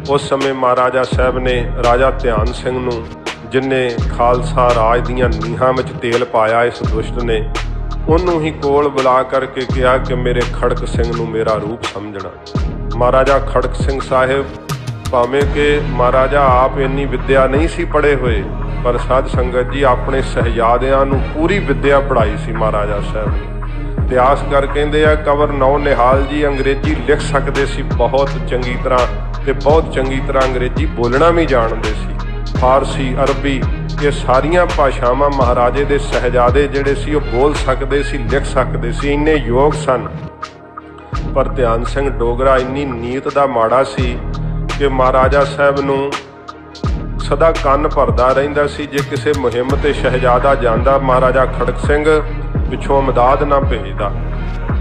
ਉਸ ਸਮੇਂ ਮਹਾਰਾਜਾ ਸਾਹਿਬ ਨੇ ਰਾਜਾ ਧਿਆਨ ਸਿੰਘ ਨੂੰ, ਜਿਨ੍ਹੇ ਖਾਲਸਾ ਰਾਜ ਦੀਆਂ ਨੀਹਾਂ ਵਿੱਚ ਤੇਲ ਪਾਇਆ ਇਸ ਦੁਸ਼ਟ ਨੇ, ਉਹਨੂੰ ਹੀ ਕੋਲ ਬੁਲਾ ਕਰਕੇ ਕਿਹਾ ਕਿ ਮੇਰੇ ਖੜਕ ਸਿੰਘ ਨੂੰ ਮੇਰਾ ਰੂਪ ਸਮਝਣਾ। ਮਹਾਰਾਜਾ ਖੜਕ ਸਿੰਘ ਸਾਹਿਬ, ਭਾਵੇਂ ਕਿ ਮਹਾਰਾਜਾ ਆਪ ਇੰਨੀ ਵਿੱਦਿਆ ਨਹੀਂ ਸੀ ਪੜ੍ਹੇ ਹੋਏ, ਪਰ ਸਾਧ ਸੰਗਤ ਜੀ ਆਪਣੇ ਸ਼ਹਿਜ਼ਾਦਿਆਂ ਨੂੰ ਪੂਰੀ ਵਿੱਦਿਆ ਪੜ੍ਹਾਈ ਸੀ ਮਹਾਰਾਜਾ ਸਾਹਿਬ ਨੇ। ਇਤਿਹਾਸਕਾਰ ਕਹਿੰਦੇ ਆ ਕੰਵਰ ਨੌ ਨਿਹਾਲ ਜੀ ਅੰਗਰੇਜ਼ੀ ਲਿਖ ਸਕਦੇ ਸੀ ਬਹੁਤ ਚੰਗੀ ਤਰ੍ਹਾਂ ਤੇ ਬਹੁਤ ਚੰਗੀ ਤਰ੍ਹਾਂ ਅੰਗਰੇਜ਼ੀ ਬੋਲਣਾ ਵੀ ਜਾਣਦੇ ਸੀ। ਫਾਰਸੀ, ਅਰਬੀ, ਇਹ ਸਾਰੀਆਂ ਭਾਸ਼ਾਵਾਂ ਮਹਾਰਾਜੇ ਦੇ ਸ਼ਹਿਜ਼ਾਦੇ ਜਿਹੜੇ ਸੀ ਉਹ ਬੋਲ ਸਕਦੇ ਸੀ, ਲਿਖ ਸਕਦੇ ਸੀ, ਇੰਨੇ ਯੋਗ ਸਨ। ਪਰ ਧਿਆਨ ਸਿੰਘ ਡੋਗਰਾ ਇੰਨੀ ਨੀਤ ਦਾ ਮਾੜਾ ਸੀ ਕਿ ਮਹਾਰਾਜਾ ਸਾਹਿਬ ਨੂੰ ਸਦਾ ਕੰਨ ਭਰਦਾ ਰਹਿੰਦਾ ਸੀ। ਜੇ ਕਿਸੇ ਮੁਹਿੰਮ ਤੇ ਸ਼ਹਿਜ਼ਾਦਾ ਜਾਂਦਾ, ਮਹਾਰਾਜਾ ਖੜਕ ਸਿੰਘ ਪਿੱਛੋਂ ਮਦਦ ਨਾ ਭੇਜਦਾ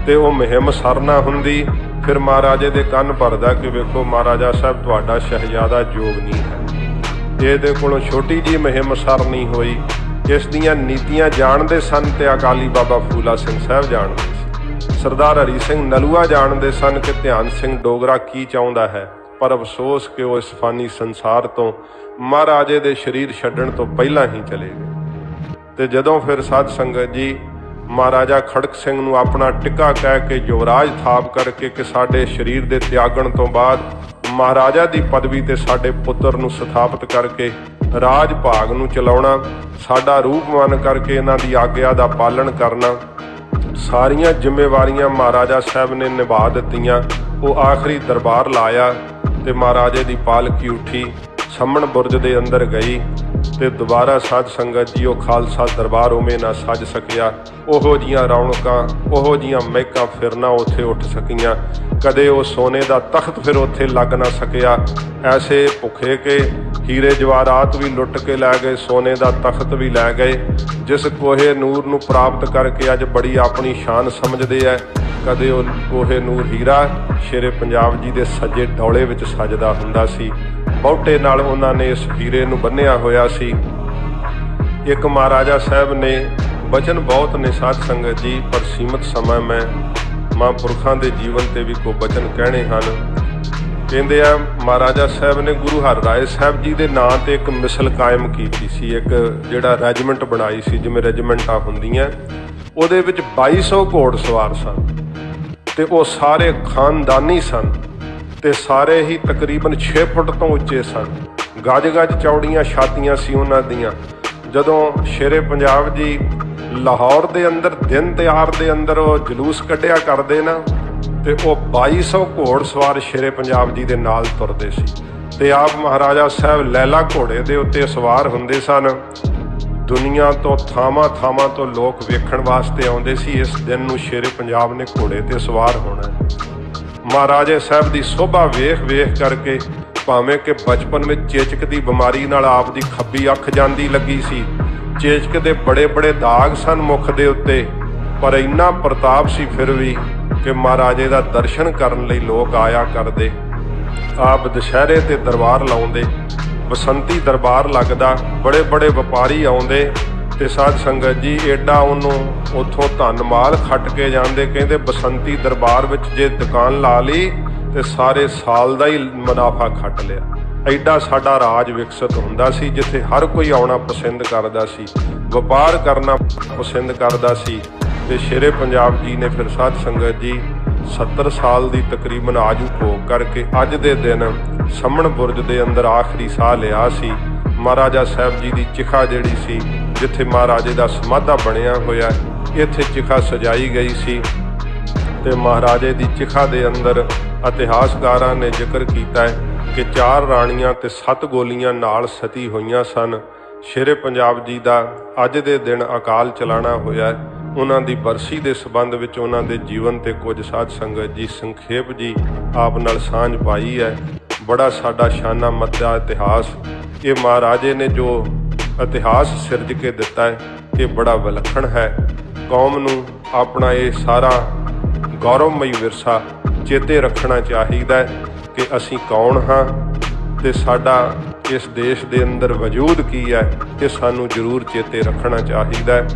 ਤੇ ਉਹ ਮੁਹਿੰਮ ਸਰ ਨਾ ਹੁੰਦੀ। ਫਿਰ ਮਹਾਰਾਜੇ ਦੇ ਕੰਨ ਭਰਦਾ ਕਿ ਵੇਖੋ ਮਹਾਰਾਜਾ ਸਾਹਿਬ, ਤੁਹਾਡਾ ਸ਼ਹਿਜ਼ਾਦਾ ਯੋਗ ਨਹੀਂ ਹੈ, ਇਹਦੇ ਕੋਲੋਂ ਛੋਟੀ ਜਿਹੀ ਮੁਹਿੰਮ ਸਰ ਨਹੀਂ ਹੋਈ। ਇਸ ਦੀਆਂ ਨੀਤੀਆਂ ਜਾਣਦੇ ਸਨ ਤੇ ਅਕਾਲੀ ਬਾਬਾ ਫੂਲਾ ਸਿੰਘ ਸਾਹਿਬ ਜਾਣਦੇ ਸੀ, ਸਰਦਾਰ ਹਰੀ ਸਿੰਘ ਨਲੂਆ ਜਾਣਦੇ ਸਨ ਕਿ ਧਿਆਨ ਸਿੰਘ ਡੋਗਰਾ ਕੀ ਚਾਹੁੰਦਾ ਹੈ। ਪਰ ਅਫਸੋਸ ਕਿ ਉਹ ਇਸ ਫਾਨੀ ਸੰਸਾਰ ਤੋਂ ਮਹਾਰਾਜੇ ਦੇ ਸਰੀਰ ਛੱਡਣ ਤੋਂ ਪਹਿਲਾਂ ਹੀ ਚਲੇ ਗਏ। ਤੇ ਜਦੋਂ ਫਿਰ ਸਾਧ ਸੰਗਤ ਜੀ ਮਹਾਰਾਜਾ ਖੜਕ ਸਿੰਘ ਨੂੰ ਆਪਣਾ ਟਿੱਕਾ ਕਹਿ ਕੇ ਯੁਵਰਾਜ ਥਾਪ ਕਰਕੇ ਕਿ ਸਾਡੇ ਸਰੀਰ ਦੇ ਤਿਆਗਣ ਤੋਂ ਬਾਅਦ ਮਹਾਰਾਜਾ ਦੀ ਪਦਵੀ ਤੇ ਸਾਡੇ ਪੁੱਤਰ ਨੂੰ ਸਥਾਪਿਤ ਕਰਕੇ ਰਾਜ ਭਾਗ ਨੂੰ ਚਲਾਉਣਾ, ਸਾਡਾ ਰੂਪ ਮੰਨ ਕਰਕੇ ਇਹਨਾਂ ਦੀ ਆਗਿਆ ਦਾ ਪਾਲਣ ਕਰਨਾ, ਸਾਰੀਆਂ ਜ਼ਿੰਮੇਵਾਰੀਆਂ ਮਹਾਰਾਜਾ ਸਾਹਿਬ ਨੇ ਨਿਭਾ ਦਿੱਤੀਆਂ। ਉਹ ਆਖਰੀ ਦਰਬਾਰ ਲਾਇਆ ਤੇ ਮਹਾਰਾਜੇ ਦੀ ਪਾਲਕੀ ਉੱਠੀ, ਸੰਮਣ ਬੁਰਜ ਦੇ ਅੰਦਰ ਗਈ ਤੇ ਦੁਬਾਰਾ ਸਾਧ ਸੰਗਤ ਜੀ ਉਹ ਖਾਲਸਾ ਦਰਬਾਰ ਉਵੇਂ ਨਾ ਸੱਜ ਸਕਿਆ। ਉਹੋ ਜੀਆਂ ਰੌਣਕਾਂ, ਉਹੋ ਜੀਆਂ ਮਹਿਕਾਂ ਫਿਰ ਨਾ ਉੱਥੇ ਉੱਠ ਸਕੀਆਂ। ਕਦੇ ਉਹ ਸੋਨੇ ਦਾ ਤਖਤ ਫਿਰ ਉੱਥੇ ਲੱਗ ਨਾ ਸਕਿਆ। ਐਸੇ ਭੁੱਖੇ ਕਿ ਹੀਰੇ ਜਵਾਹਰਾਤ ਵੀ ਲੁੱਟ ਕੇ ਲੈ ਗਏ, ਸੋਨੇ ਦਾ ਤਖਤ ਵੀ ਲੈ ਗਏ। ਜਿਸ ਕੋਹੇ ਨੂਰ ਨੂੰ ਪ੍ਰਾਪਤ ਕਰਕੇ ਅੱਜ ਬੜੀ ਆਪਣੀ ਸ਼ਾਨ ਸਮਝਦੇ ਹੈ, ਕਦੇ ਉਹ ਕੋਹੇ ਨੂਰ ਹੀਰਾ ਸ਼ੇਰੇ ਪੰਜਾਬ ਜੀ ਦੇ ਸੱਜੇ ਡੌਲੇ ਵਿੱਚ ਸੱਜਦਾ ਹੁੰਦਾ ਸੀ। ਬਹੁਤੇ ਨਾਲ ਉਹਨਾਂ ਨੇ ਇਸ ਹੀਰੇ ਨੂੰ ਬੰਨਿਆ ਹੋਇਆ ਸੀ। ਇੱਕ ਮਹਾਰਾਜਾ ਸਾਹਿਬ ਨੇ ਬਚਨ ਬਹੁਤ ਨੇ ਸਾਧ ਸੰਗਤ ਜੀ, ਪਰ ਸੀਮਤ ਸਮਾਂ ਮੈਂ ਮਹਾਂਪੁਰਖਾਂ ਦੇ ਜੀਵਨ ਤੇ ਵੀ ਕੋ ਬਚਨ ਕਹਿਣੇ ਹਨ। ਕਹਿੰਦੇ ਆ ਮਹਾਰਾਜਾ ਸਾਹਿਬ ਨੇ ਗੁਰੂ ਹਰਰਾਏ ਸਾਹਿਬ ਜੀ ਦੇ ਨਾਂ ਤੇ ਇੱਕ ਮਿਸਲ ਕਾਇਮ ਕੀਤੀ ਸੀ, ਇੱਕ ਜਿਹੜਾ ਰੈਜੀਮੈਂਟ ਬਣਾਈ ਸੀ, ਜਿਵੇਂ ਰੈਜੀਮੈਂਟਾਂ ਹੁੰਦੀਆਂ, ਉਹਦੇ ਵਿੱਚ 2200 ਘੋੜ ਸਵਾਰ ਸਨ ਤੇ ਉਹ ਸਾਰੇ ਖਾਨਦਾਨੀ ਸਨ ਤੇ ਸਾਰੇ ਹੀ ਤਕਰੀਬਨ 6 ਫੁੱਟ ਤੋਂ ਉੱਚੇ ਸਨ। ਗੱਜ-ਗੱਜ ਚੌੜੀਆਂ ਛਾਤੀਆਂ ਸੀ ਉਹਨਾਂ ਦੀਆਂ। ਜਦੋਂ ਸ਼ੇਰੇ ਪੰਜਾਬ ਜੀ ਲਾਹੌਰ ਦੇ ਅੰਦਰ ਦਿਨ ਤਿਉਹਾਰ ਦੇ ਅੰਦਰ ਉਹ ਜਲੂਸ ਕੱਢਿਆ ਕਰਦੇ ਨਾ, ਤੇ ਉਹ 2200 ਘੋੜ ਸਵਾਰ ਸ਼ੇਰੇ ਪੰਜਾਬ ਜੀ ਦੇ ਨਾਲ ਤੁਰਦੇ ਸੀ ਤੇ ਆਪ ਮਹਾਰਾਜਾ ਸਾਹਿਬ ਲੈਲਾ ਘੋੜੇ ਦੇ ਉੱਤੇ ਸਵਾਰ ਹੁੰਦੇ ਸਨ। ਦੁਨੀਆ ਤੋਂ ਥਾਵਾਂ ਤੋਂ ਲੋਕ ਵੇਖਣ ਵਾਸਤੇ ਆਉਂਦੇ ਸੀ। ਇਸ ਦਿਨ ਨੂੰ ਸ਼ੇਰੇ ਪੰਜਾਬ ਨੇ ਘੋੜੇ ਤੇ ਸਵਾਰ ਹੋਣਾ। ਮਹਾਰਾਜੇ ਸਾਹਿਬ ਦੀ ਸੋਭਾ ਵੇਖ ਕਰਕੇ ਭਾਵੇਂ ਕਿ ਬਚਪਨ ਵਿੱਚ ਚੇਚਕ ਦੀ ਬਿਮਾਰੀ ਨਾਲ ਆਪ ਦੀ ਖੱਬੀ ਅੱਖ ਜਾਂਦੀ ਲੱਗੀ ਸੀ, ਚੇਚਕ ਦੇ ਬੜੇ ਦਾਗ ਸਨ ਮੁਖ ਦੇ ਉੱਤੇ, ਪਰ ਇੰਨਾ ਪ੍ਰਤਾਪ ਸੀ ਫਿਰ ਵੀ ਕਿ ਮਹਾਰਾਜੇ ਦਾ ਦਰਸ਼ਨ ਕਰਨ ਲਈ ਲੋਕ ਆਇਆ ਕਰਦੇ। ਆਪ ਦੁਸ਼ਹਿਰੇ ਤੇ ਦਰਬਾਰ ਲਾਉਂਦੇ, ਬਸੰਤੀ ਦਰਬਾਰ ਲੱਗਦਾ, ਬੜੇ ਵਪਾਰੀ ਆਉਂਦੇ ਤੇ ਸਾਧ ਸੰਗਤ ਜੀ ਐਡਾ ਉਹਨੂੰ ਉੱਥੋਂ ਧਨ ਮਾਲ ਖੱਟ ਕੇ ਜਾਂਦੇ। ਕਹਿੰਦੇ ਬਸੰਤੀ ਦਰਬਾਰ ਵਿੱਚ ਜੇ ਦੁਕਾਨ ਲਾ ਲਈ ਤੇ ਸਾਰੇ ਸਾਲ ਦਾ ਹੀ ਮੁਨਾਫਾ ਖੱਟ ਲਿਆ। ਐਡਾ ਸਾਡਾ ਰਾਜ ਵਿਕਸਿਤ ਹੁੰਦਾ ਸੀ, ਜਿੱਥੇ ਹਰ ਕੋਈ ਆਉਣਾ ਪਸੰਦ ਕਰਦਾ ਸੀ, ਵਪਾਰ ਕਰਨਾ ਪਸੰਦ ਕਰਦਾ ਸੀ। ਤੇ ਸ਼ੇਰੇ ਪੰਜਾਬ ਜੀ ਨੇ ਫਿਰ ਸਾਧ ਸੰਗਤ ਜੀ 70 ਸਾਲ ਦੀ ਤਕਰੀਬਨ ਆਜੂ ਭੋਗ ਕਰਕੇ ਅੱਜ ਦੇ ਦਿਨ ਸਮਣ ਬੁਰਜ ਦੇ ਅੰਦਰ ਆਖਰੀ ਸਾਹ ਲਿਆ ਸੀ। ਮਹਾਰਾਜਾ ਸਾਹਿਬ ਜੀ ਦੀ ਚਿਖਾ ਜਿਹੜੀ ਸੀ, ਜਿੱਥੇ ਮਹਾਰਾਜੇ ਦਾ ਸਮਾਧਾ ਬਣਿਆ ਹੋਇਆ, ਇੱਥੇ ਚਿਖਾ ਸਜਾਈ ਗਈ ਸੀ ਤੇ ਮਹਾਰਾਜੇ ਦੀ ਚਿਖਾ ਦੇ ਅੰਦਰ ਇਤਿਹਾਸਕਾਰਾਂ ਨੇ ਜ਼ਿਕਰ ਕੀਤਾ ਹੈ ਕਿ 4 ਰਾਣੀਆਂ ਤੇ 7 ਗੋਲੀਆਂ ਨਾਲ ਸਤੀ ਹੋਈਆਂ ਸਨ। ਸ਼ੇਰੇ ਪੰਜਾਬ ਜੀ ਦਾ ਅੱਜ ਦੇ ਦਿਨ ਅਕਾਲ ਚਲਾਣਾ ਹੋਇਆ। ਉਹਨਾਂ ਦੀ ਬਰਸੀ ਦੇ ਸੰਬੰਧ ਵਿੱਚ ਉਹਨਾਂ ਦੇ ਜੀਵਨ ਤੇ ਕੁਝ ਸਾਧ ਸੰਗਤ ਜੀ ਸੰਖੇਪ ਜੀ ਆਪ ਨਾਲ ਸਾਂਝ ਪਾਈ ਹੈ। ਬੜਾ ਸਾਡਾ ਸ਼ਾਨਾ ਮੱਦਾ ਇਤਿਹਾਸ ਇਹ ਮਹਾਰਾਜੇ ਨੇ ਜੋ ਇਤਿਹਾਸ ਸਿਰਜ ਕੇ ਦਿੱਤਾ ਹੈ, ਇਹ ਬੜਾ ਵਿਲੱਖਣ ਹੈ। ਕੌਮ ਨੂੰ ਆਪਣਾ ਇਹ ਸਾਰਾ ਗੌਰਵਮਈ ਵਿਰਸਾ ਚੇਤੇ ਰੱਖਣਾ ਚਾਹੀਦਾ ਹੈ ਕਿ ਅਸੀਂ ਕੌਣ ਹਾਂ ਤੇ ਸਾਡਾ ਇਸ ਦੇਸ਼ ਦੇ ਅੰਦਰ ਵਜੂਦ ਕੀ ਹੈ, ਇਹ ਸਾਨੂੰ ਜ਼ਰੂਰ ਚੇਤੇ ਰੱਖਣਾ ਚਾਹੀਦਾ ਹੈ।